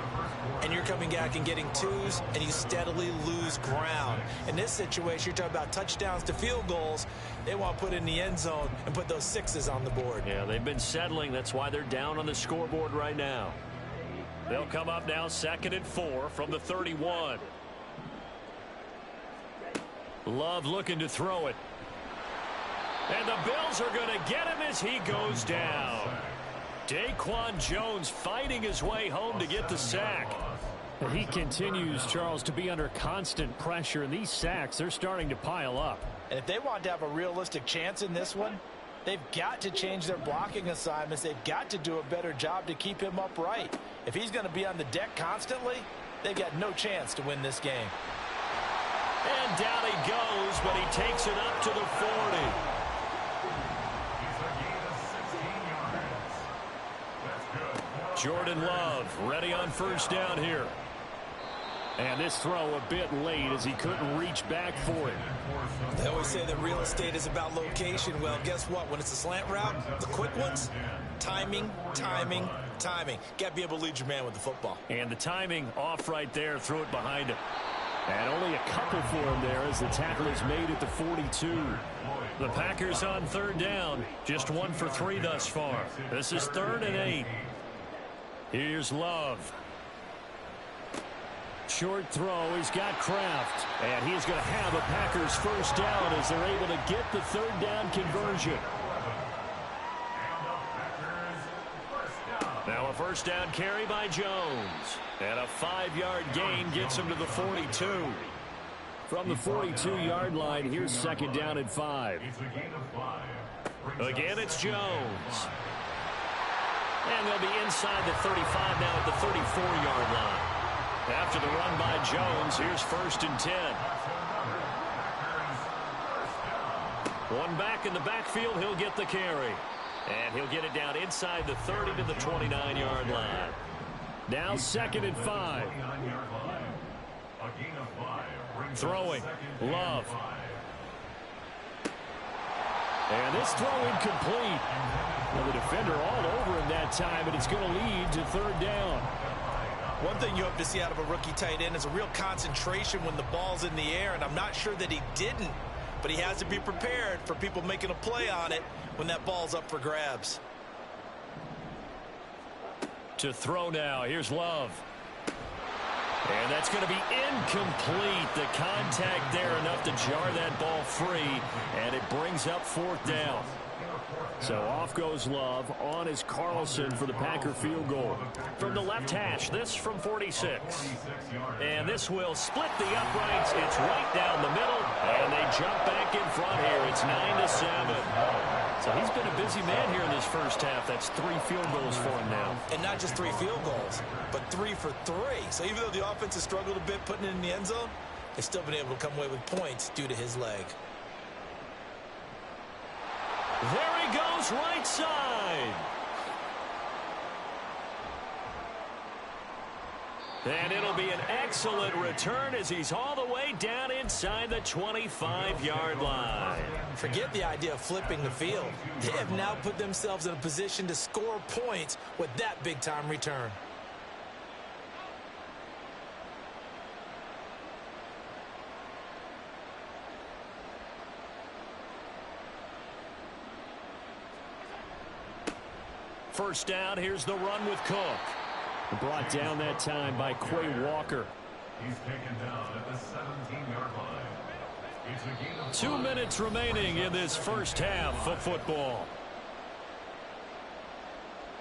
and you're coming back and getting twos, and you steadily lose ground. In this situation, you're talking about touchdowns to field goals. They want to put in the end zone and put those sixes on the board. Yeah, they've been settling. That's why they're down on the scoreboard right now. They'll come up now 2nd and 4 from the 31. Love looking to throw it. And the Bills are going to get him as he goes down. Daquan Jones fighting his way home to get the sack. He continues, Charles, to be under constant pressure, and these sacks, they're starting to pile up. And if they want to have a realistic chance in this one, they've got to change their blocking assignments. They've got to do a better job to keep him upright. If he's going to be on the deck constantly, they've got no chance to win this game. And down he goes, but he takes it up to the 40. Jordan Love ready on first down here. And this throw a bit late as he couldn't reach back for it. They always say that real estate is about location. Well, guess what? When it's a slant route, the quick ones, timing, timing, timing. Got to be able to lead your man with the football. And the timing off right there. Threw it behind him. And only a couple for him there as the tackle is made at the 42. The Packers on 3rd down. Just 1 for 3 thus far. This is 3rd and 8. Here's Love. Short throw. He's got Kraft. And he's going to have a Packers first down as they're able to get the 3rd down conversion. Now a first down carry by Jones. And a 5-yard gain gets him to the 42. From the 42-yard line, here's 2nd down and 5. Again, it's Jones. And they'll be inside the 35 now at the 34-yard line. After the run by Jones, here's 1st and 10. One back in the backfield, he'll get the carry. And he'll get it down inside the 30 to the 29-yard line. Now 2nd and 5. Throwing. Love. And this throw incomplete. Well, the defender all over him that time, and it's going to lead to 3rd down. One thing you hope to see out of a rookie tight end is a real concentration when the ball's in the air, and I'm not sure that he didn't, but he has to be prepared for people making a play on it when that ball's up for grabs. To throw now. Here's Love. And that's going to be incomplete. The contact there enough to jar that ball free, and it brings up 4th down. So off goes Love. On is Carlson for the Packer field goal. From the left hash, this from 46. And this will split the uprights. It's right down the middle, and they jump back in front here. It's 9-7. So he's been a busy man here in this first half. That's 3 field goals for him now. And not just 3 field goals, but 3 for 3. So even though the offense has struggled a bit putting it in the end zone, they've still been able to come away with points due to his leg. There he goes, right side. And it'll be an excellent return as he's all the way down inside the 25-yard line. Forget the idea of flipping the field. They have now put themselves in a position to score points with that big-time return. First down, here's the run with Cook. Brought down that time by Quay Walker. He's taken down at the 17-yard line. It's a gain of 2 minutes remaining in this first half of football.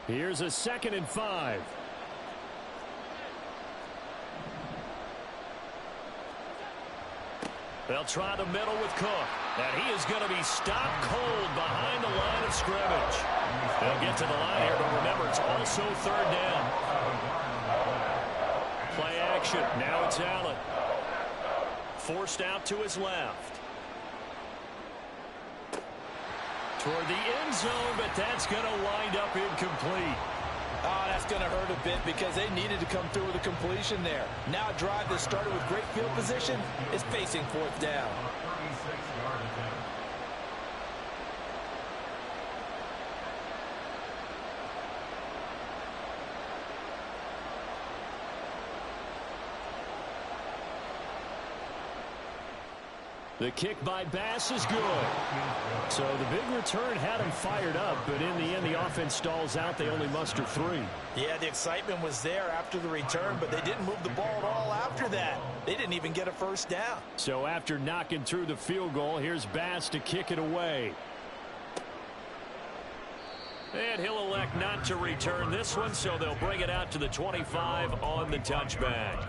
Here's a 2nd and 5. They'll try the middle with Cook. And he is going to be stopped cold behind the line of scrimmage. They'll get to the line here, but remember, it's also 3rd down. Play action. Now it's Allen. Forced out to his left. Toward the end zone, but that's going to wind up incomplete. Oh, that's going to hurt a bit because they needed to come through with a completion there. Now a drive that started with great field position is facing 4th down. 36-yard attempt. The kick by Bass is good. So the big return had him fired up, but in the end, the offense stalls out. They only muster 3. Yeah, the excitement was there after the return, but they didn't move the ball at all after that. They didn't even get a first down. So after knocking through the field goal, here's Bass to kick it away. And he'll elect not to return this one, so they'll bring it out to the 25 on the touchback.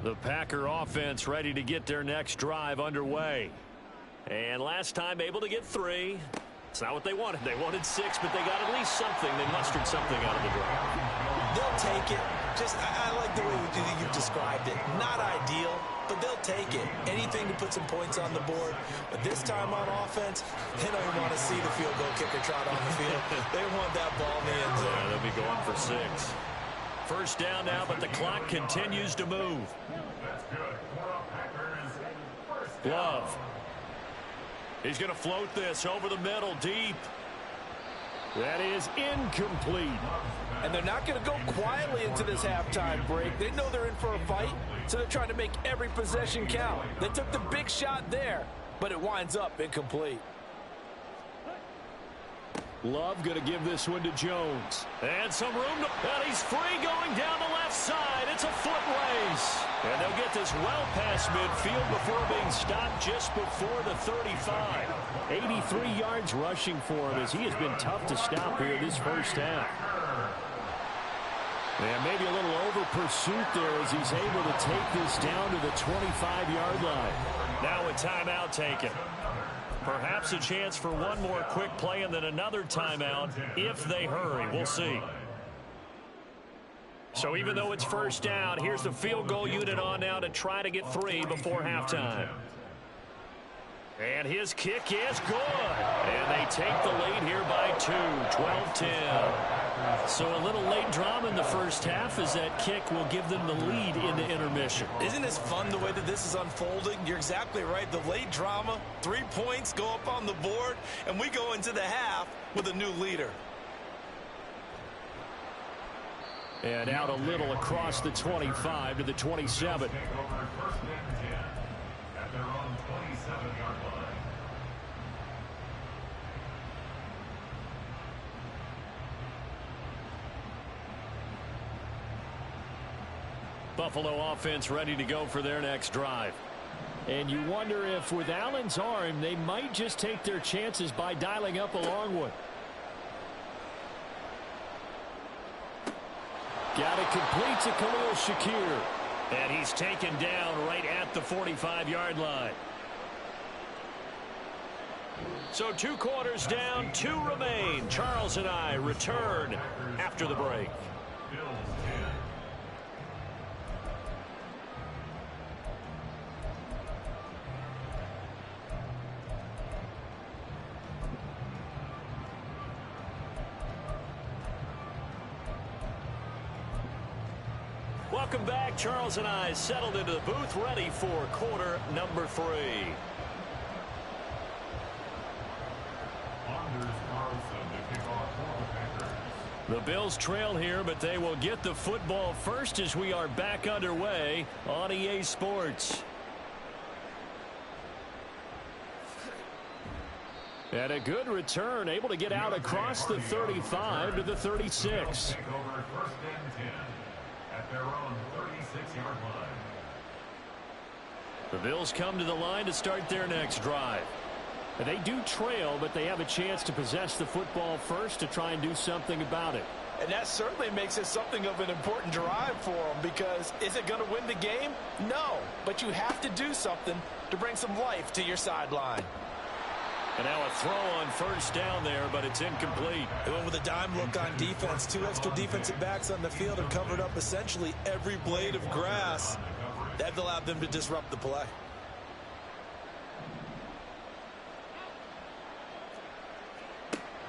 The Packer offense ready to get their next drive underway. And last time able to get 3. It's not what they wanted. They wanted 6, but they got at least something. They mustered something out of the drive. They'll take it. I like the way you've described it. Not ideal, but they'll take it. Anything to put some points on the board. But this time on offense, they don't even want to see the field goal kicker trot on the field. They want that ball in the end zone. Yeah, they'll be going for 6. First down now, but the clock continues to move. That's good. For a Packers first down. Love. He's going to float this over the middle, deep. That is incomplete. And they're not going to go quietly into this halftime break. They know they're in for a fight, so they're trying to make every possession count. They took the big shot there, but it winds up incomplete. Love going to give this one to Jones. And some room to... And he's free going down the left side. It's a foot race. And they'll get this well past midfield before being stopped just before the 35. 83 yards rushing for him as he has been tough to stop here this first half. And maybe a little over pursuit there as he's able to take this down to the 25-yard line. Now a timeout taken. Perhaps a chance for one more quick play and then another timeout if they hurry. We'll see. So even though it's first down, here's the field goal unit on now to try to get 3 before halftime. And his kick is good. And they take the lead here by 2, 12-10. So a little late drama in the first half as that kick will give them the lead in the intermission. Isn't this fun the way that this is unfolding? You're exactly right. The late drama, 3 points go up on the board, and we go into the half with a new leader. And out a little across the 25 to the 27. Take over first and 10 at their own 27-yard line. Buffalo offense ready to go for their next drive. And you wonder if with Allen's arm, they might just take their chances by dialing up a long one. Got it complete to Khalil Shakir. And he's taken down right at the 45-yard line. So 2 quarters down, 2 remain. Charles and I return after the break. Bills 10. Welcome back. Charles and I settled into the booth, ready for quarter number 3. The Bills trail here, but they will get the football first as we are back underway on EA Sports. And a good return, able to get out across the 35 to the 36. The Bills come to the line to start their next drive. They do trail, but they have a chance to possess the football first to try and do something about it. And that certainly makes it something of an important drive for them, because is it going to win the game? No, but you have to do something to bring some life to your sideline. And now a throw on first down there, but it's incomplete. They went with a dime look on defense. 2 extra defensive backs on the field and covered up essentially every blade of grass. That allowed them to disrupt the play.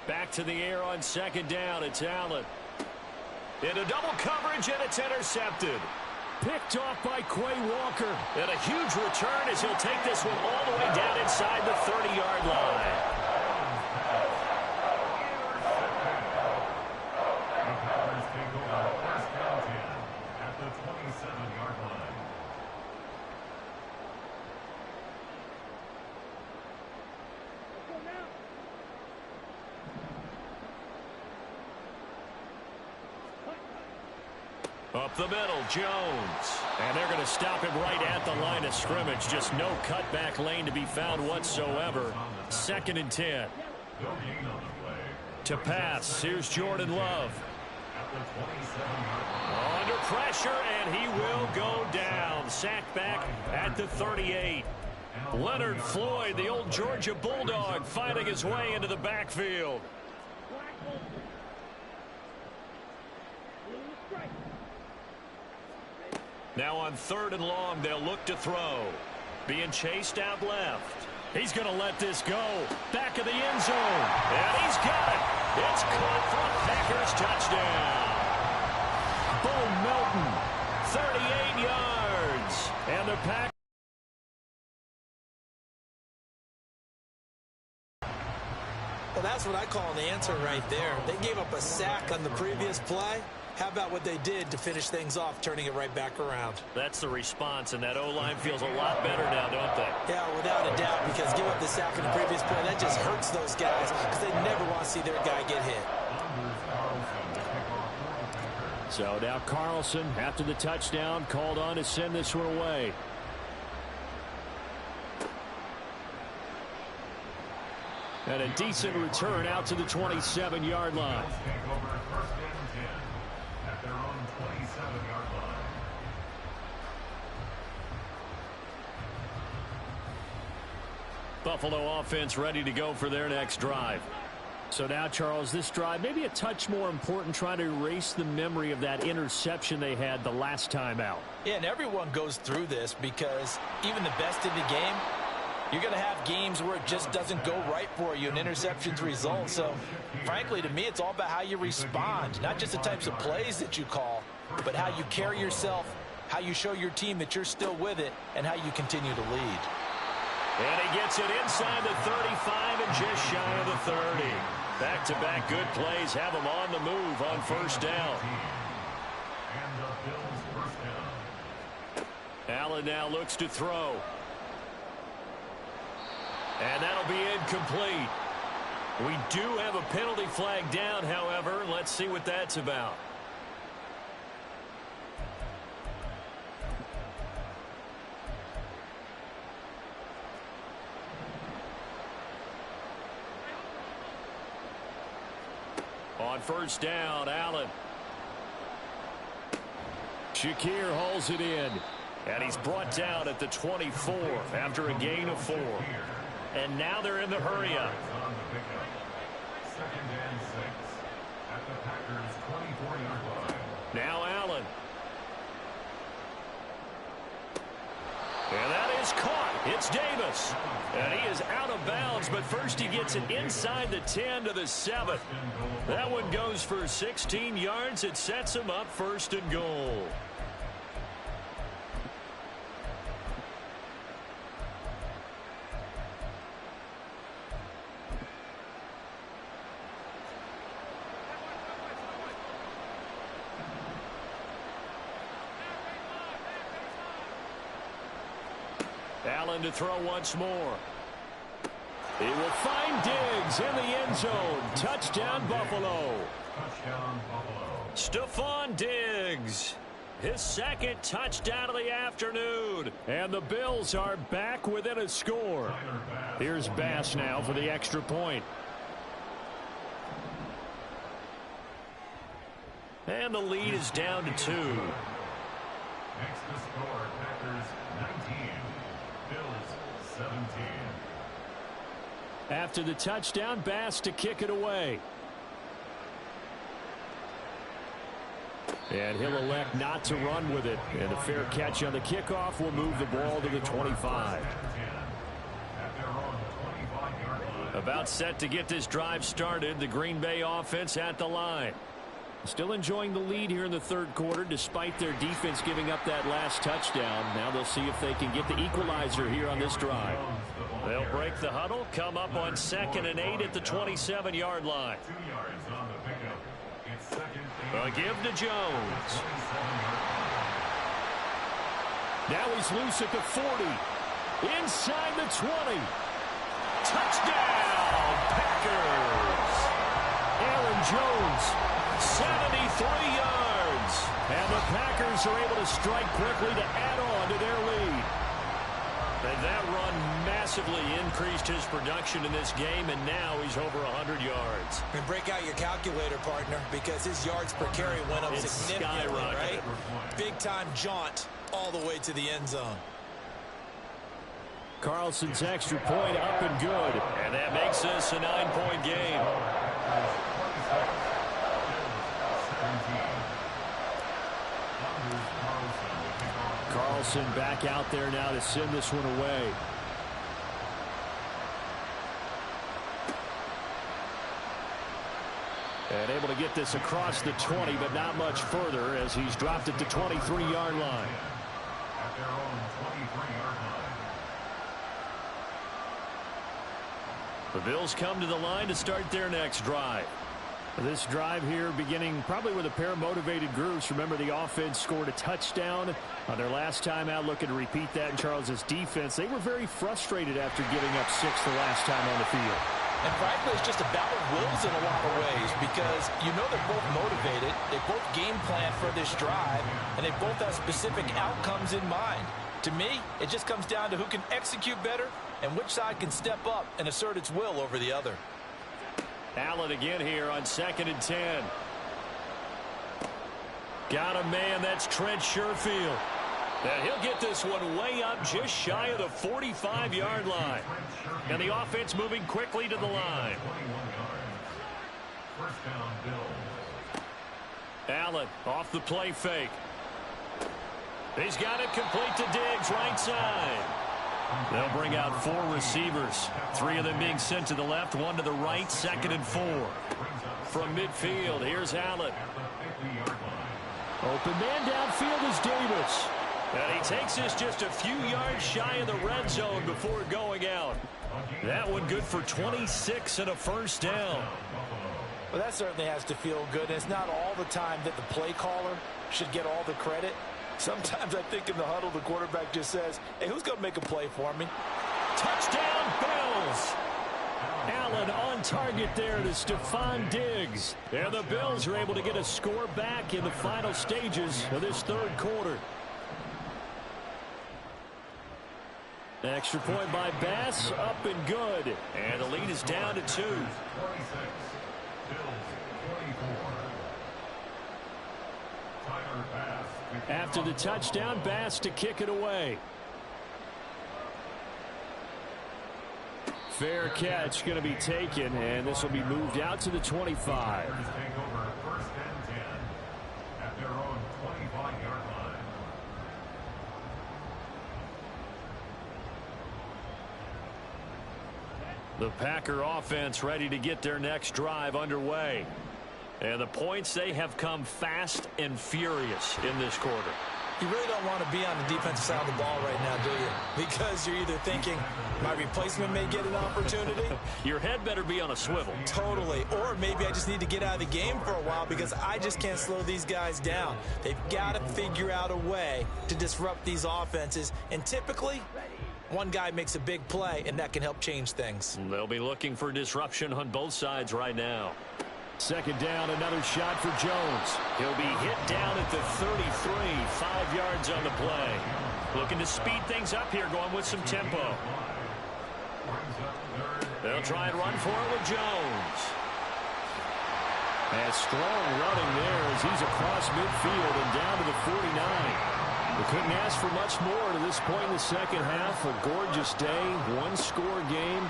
Back to the air on second down. It's Allen. Into double coverage, and it's intercepted. Picked off by Quay Walker. And a huge return as he'll take this one all the way down inside the 30-yard line. Up the middle, Jones. And they're going to stop him right at the line of scrimmage. Just no cutback lane to be found whatsoever. 2nd and 10. To pass, here's Jordan Love. Under pressure, and he will go down. Sacked back at the 38. Leonard Floyd, the old Georgia Bulldog, fighting his way into the backfield. Now on 3rd and long, they'll look to throw. Being chased out left. He's going to let this go. Back of the end zone. And he's got it. It's caught for a Packers touchdown. Bo Melton, 38 yards. And the Packers. Well, that's what I call an answer right there. They gave up a sack on the previous play. How about what they did to finish things off, turning it right back around? That's the response, and that O-line feels a lot better now, don't they? Yeah, without a doubt, because give up the sack in the previous play, that just hurts those guys because they never want to see their guy get hit. So now Carlson, after the touchdown, called on to send this one away. And a decent return out to the 27-yard line. Buffalo offense ready to go for their next drive. So now, Charles, this drive maybe a touch more important, trying to erase the memory of that interception they had the last time out. Yeah, and everyone goes through this because even the best in the game, you're going to have games where it just doesn't go right for you and interceptions result. So, frankly, to me, it's all about how you respond, not just the types of plays that you call, but how you carry yourself, how you show your team that you're still with it, and how you continue to lead. And he gets it inside the 35 and just shy of the 30. Back-to-back good plays have him on the move on first down. Allen now looks to throw. And that'll be incomplete. We do have a penalty flag down, however. Let's see what that's about. On first down, Allen. Shakir hauls it in. And he's brought down at the 24 after a gain of 4. And now they're in the hurry-up. Now Allen. And that is caught. It's Davis. And he is out of bounds, but first he gets it inside the 10 to the 7. That one goes for 16 yards. It sets him up 1st and goal. Allen to throw once more. He will find Diggs in the end zone. Touchdown, Buffalo. Touchdown, Buffalo. Stephon Diggs. His second touchdown of the afternoon. And the Bills are back within a score. Here's Bass now for the extra point. And the lead is down to 2. Next to score, Packers 19, Bills 17. After the touchdown, Bass to kick it away. And he'll elect not to run with it. And a fair catch on the kickoff will move the ball to the 25. About set to get this drive started. The Green Bay offense at the line. Still enjoying the lead here in the third quarter despite their defense giving up that last touchdown. Now they'll see if they can get the equalizer here on this drive. They'll break the huddle, come up on 2nd and 8 at the 27-yard line. 2 yards on the pickup. It's 2nd A give to Jones. Now he's loose at the 40. Inside the 20. Touchdown, Packers. Aaron Jones, 73 yards. And the Packers are able to strike quickly to add on to their lead. And that run massively increased his production in this game, and now he's over 100 yards. And break out your calculator, partner, because his yards per carry went up significantly, right? Big-time jaunt all the way to the end zone. Carlson's extra point up and good. And that makes this a 9-point game. Carlson back out there now to send this one away. And able to get this across the 20, but not much further as he's dropped it to 23-yard line. At their own 23-yard line. The Bills come to the line to start their next drive. This drive here beginning probably with a pair of motivated groups. Remember, the offense scored a touchdown on their last time out. Looking to repeat that in Charles's defense. They were very frustrated after giving up 6 the last time on the field. And frankly, it's just a battle of wills in a lot of ways because you know they're both motivated. They both game plan for this drive, and they both have specific outcomes in mind. To me, it just comes down to who can execute better and which side can step up and assert its will over the other. Allen again here on 2nd and 10. Got a man, that's Trent Sherfield. And he'll get this one way up just shy of the 45-yard line. And the offense moving quickly to the line. First down, Bills. Allen off the play fake. He's got it complete to Diggs, right side. They'll bring out 4 receivers. 3 of them being sent to the left, 1 to the right, 2nd and 4. From midfield, here's Allen. Open man downfield is Davis. And he takes this just a few yards shy of the red zone before going out. That one good for 26 and a first down. Well, that certainly has to feel good. And it's not all the time that the play caller should get all the credit. Sometimes I think in the huddle, the quarterback just says, hey, who's going to make a play for me? Touchdown, Bills. Allen on target there to Stephon Diggs. And the Bills are able to get a score back in the final stages of this third quarter. Extra point by Bass, up and good. And the lead is down to 2. 26, Bills 24. Tyler Bass. After the touchdown, Bass to kick it away. Fair catch going to be taken, and this will be moved out to the 25. Take over 1st and 10 at their own 25-yard line. The Packer offense ready to get their next drive underway. And the points, they have come fast and furious in this quarter. You really don't want to be on the defensive side of the ball right now, do you? Because you're either thinking, my replacement may get an opportunity. Your head better be on a swivel. Totally. Or maybe I just need to get out of the game for a while because I just can't slow these guys down. They've got to figure out a way to disrupt these offenses. And typically, One guy makes a big play, and that can help change things. They'll be looking for disruption on both sides right now. Second down, another shot for Jones. He'll be hit down at the 33, 5 yards on the play. Looking to speed things up here, going with some tempo. They'll try and run for it with Jones. And strong running there as he's across midfield and down to the 49. We couldn't ask for much more to this point in the second half. A gorgeous day, one-score game.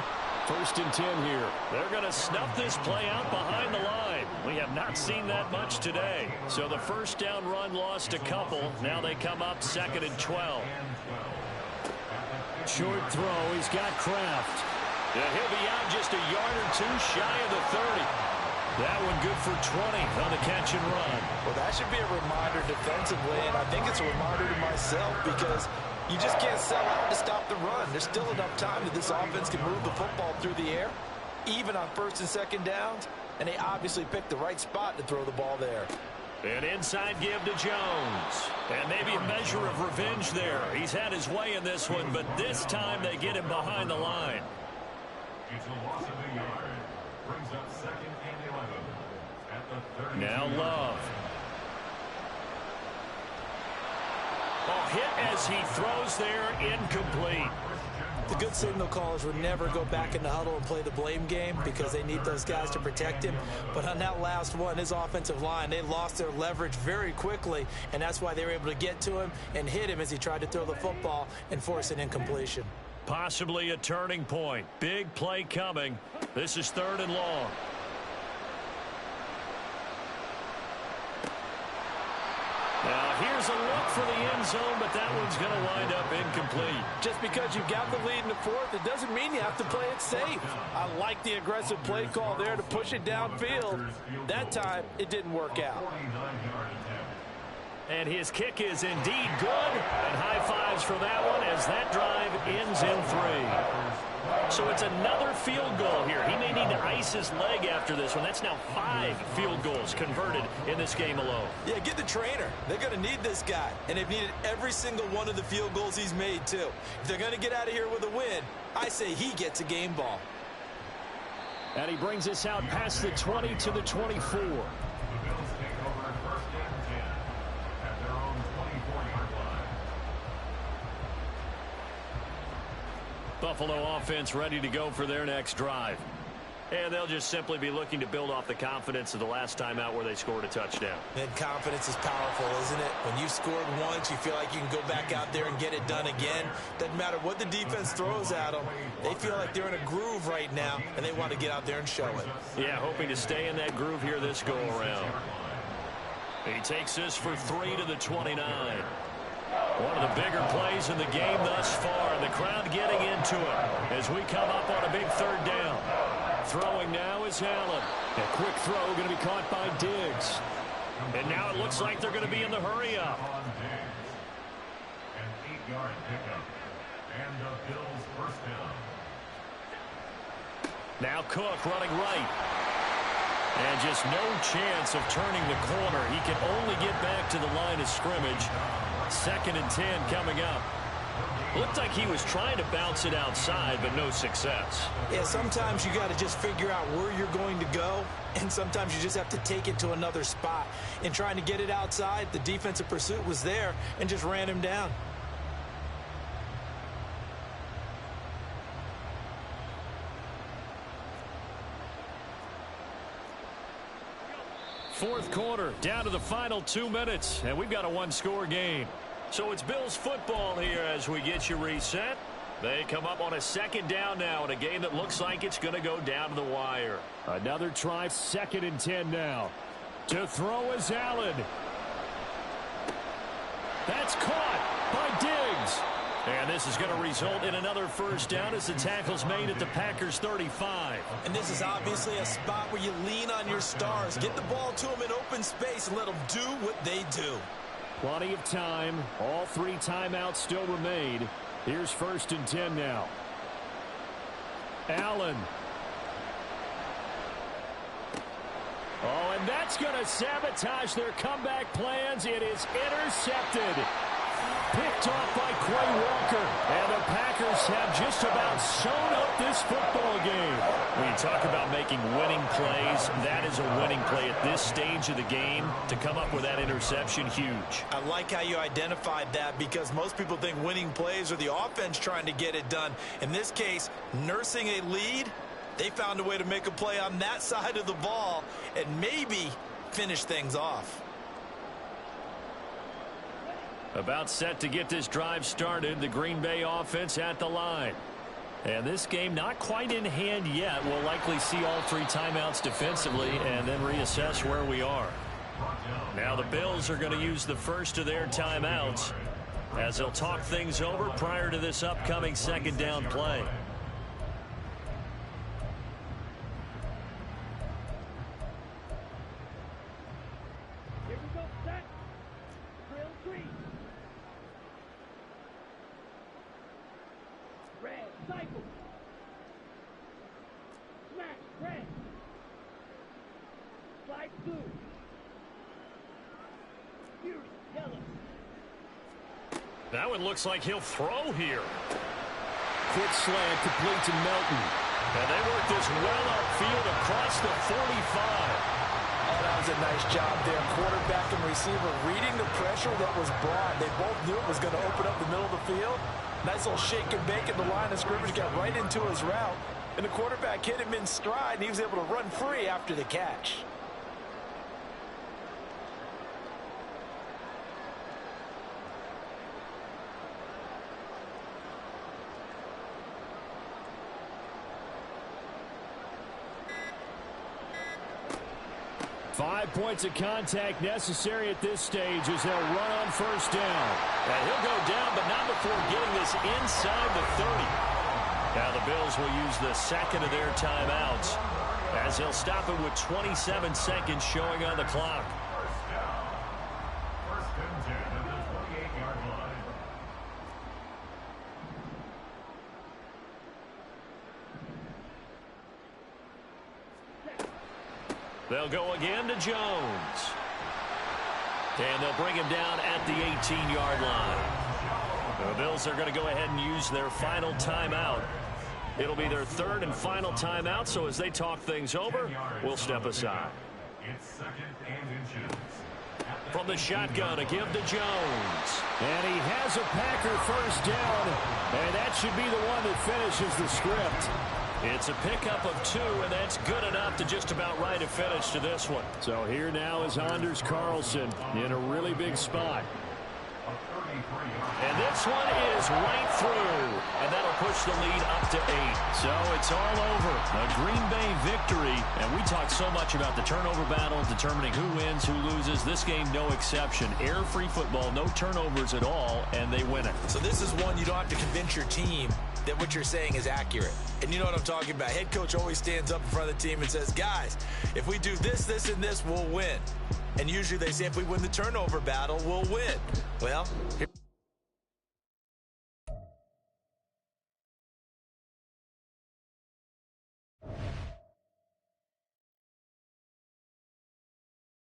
1st and 10 here. They're going to snuff this play out behind the line. We have not seen that much today. So the first down run lost a couple. Now they come up 2nd and 12. Short throw. He's got Kraft. Yeah, he'll be out just a yard or two shy of the 30. That one good for 20 on the catch and run. Well, that should be a reminder defensively, and I think it's a reminder to myself because you just can't sell out to stop the run. There's still enough time that this offense can move the football through the air, even on 1st and 2nd downs, and they obviously picked the right spot to throw the ball there. An inside give to Jones. And maybe a measure of revenge there. He's had his way in this one, but this time they get him behind the line. It's a loss of a yard. Brings up 2nd and 11 at the 30. Now Love. Oh, hit as he throws there, incomplete. The good signal callers would never go back in the huddle and play the blame game because they need those guys to protect him. But on that last one, his offensive line, they lost their leverage very quickly, and that's why they were able to get to him and hit him as he tried to throw the football and force an incompletion. Possibly a turning point. Big play coming. This is 3rd and long. Now here's a look for the end zone, but that one's going to wind up incomplete. Just because you've got the lead in the 4th, it doesn't mean you have to play it safe. I like the aggressive play call there to push it downfield. That time, it didn't work out. And his kick is indeed good. And high fives for that one as that drive ends in 3. So it's another field goal here. He may need to ice his leg after this one. That's now 5 field goals converted in this game alone. Yeah, get the trainer. They're going to need this guy. And they've needed every single one of the field goals he's made, too. If they're going to get out of here with a win, I say he gets a game ball. And he brings us out past the 20 to the 24. Buffalo offense ready to go for their next drive. And they'll just simply be looking to build off the confidence of the last time out where they scored a touchdown. And confidence is powerful, isn't it? When you've scored once, you feel like you can go back out there and get it done again. Doesn't matter what the defense throws at them. They feel like they're in a groove right now, and they want to get out there and show it. Yeah, hoping to stay in that groove here this go-around. He takes this for 3 to the 29. One of the bigger plays in the game thus far, and the crowd getting into it as we come up on a big 3rd down. Throwing now is Allen. A quick throw going to be caught by Diggs. And now it looks like they're going to be in the hurry-up. An 8-yard pickup. And the Bills' 1st down. Now Cook running right. And just no chance of turning the corner. He can only get back to the line of scrimmage. 2nd and 10 coming up. Looked like he was trying to bounce it outside, but no success. Yeah, sometimes you got to just figure out where you're going to go, and sometimes you just have to take it to another spot. In trying to get it outside, the defensive pursuit was there and just ran him down. Fourth quarter, down to the final 2 minutes, and we've got a one-score game. So it's Bills football here as we get you reset. They come up on a 2nd down now in a game that looks like it's going to go down to the wire. Another try, 2nd and 10 now. To throw is Allen. That's caught by Diggs. And this is going to result in another 1st down as the tackle's made at the Packers 35. And this is obviously a spot where you lean on your stars. Get the ball to them in open space and let them do what they do. Plenty of time. All 3 timeouts still remain. Here's 1st and 10 now. Allen. Oh, and that's going to sabotage their comeback plans. It is intercepted. Picked off by Quay Walker. And the Packers have just about sewn up this football game. When you talk about making winning plays, that is a winning play at this stage of the game. To come up with that interception, huge. I like how you identified that, because most people think winning plays are the offense trying to get it done. In this case, nursing a lead, they found a way to make a play on that side of the ball and maybe finish things off. About set to get this drive started, the Green Bay offense at the line. And this game not quite in hand yet. We'll likely see all three timeouts defensively and then reassess where we are. Now the Bills are going to use the first of their timeouts as they'll talk things over prior to this upcoming second down play. Here we go, set. Drill 3. Red, cycle. Smash, red. Slide blue. Fury, yellow. That one looks like he'll throw here. Quick slant complete to Melton. And they work this well upfield across the 45. Oh, that was a nice job there. Quarterback and receiver reading the pressure that was brought. They both knew it was going to open up the middle of the field. Nice little shake and bake at the line of scrimmage, got right into his route. And the quarterback hit him in stride, and he was able to run free after the catch. Five points of contact necessary at this stage as they'll run on first down. And he'll go down, but not before getting this inside the 30. Now the Bills will use the second of their timeouts as he'll stop it with 27 seconds showing on the clock. First down. First and 10 at the 28-yard line. They'll go again to Jones. And they'll bring him down at the 18-yard line. The Bills are going to go ahead and use their final timeout. It'll be their third and final timeout, so as they talk things over, we'll step aside. It's second and inches. From the shotgun, a give to Jones. And he has a Packer first down, and that should be the one that finishes the script. It's a pickup of 2, and that's good enough to just about write a finish to this one. So here now is Anders Carlson in a really big spot. And this one is right through, and that'll push the lead up to 8. So it's all over. A Green Bay victory, and we talk so much about the turnover battle, determining who wins, who loses. This game, no exception. Error-free football, no turnovers at all, and they win it. So this is one you don't have to convince your team that what you're saying is accurate. And you know what I'm talking about. Head coach always stands up in front of the team and says, guys, if we do this, this, and this, we'll win. And usually they say if we win the turnover battle, we'll win. Well,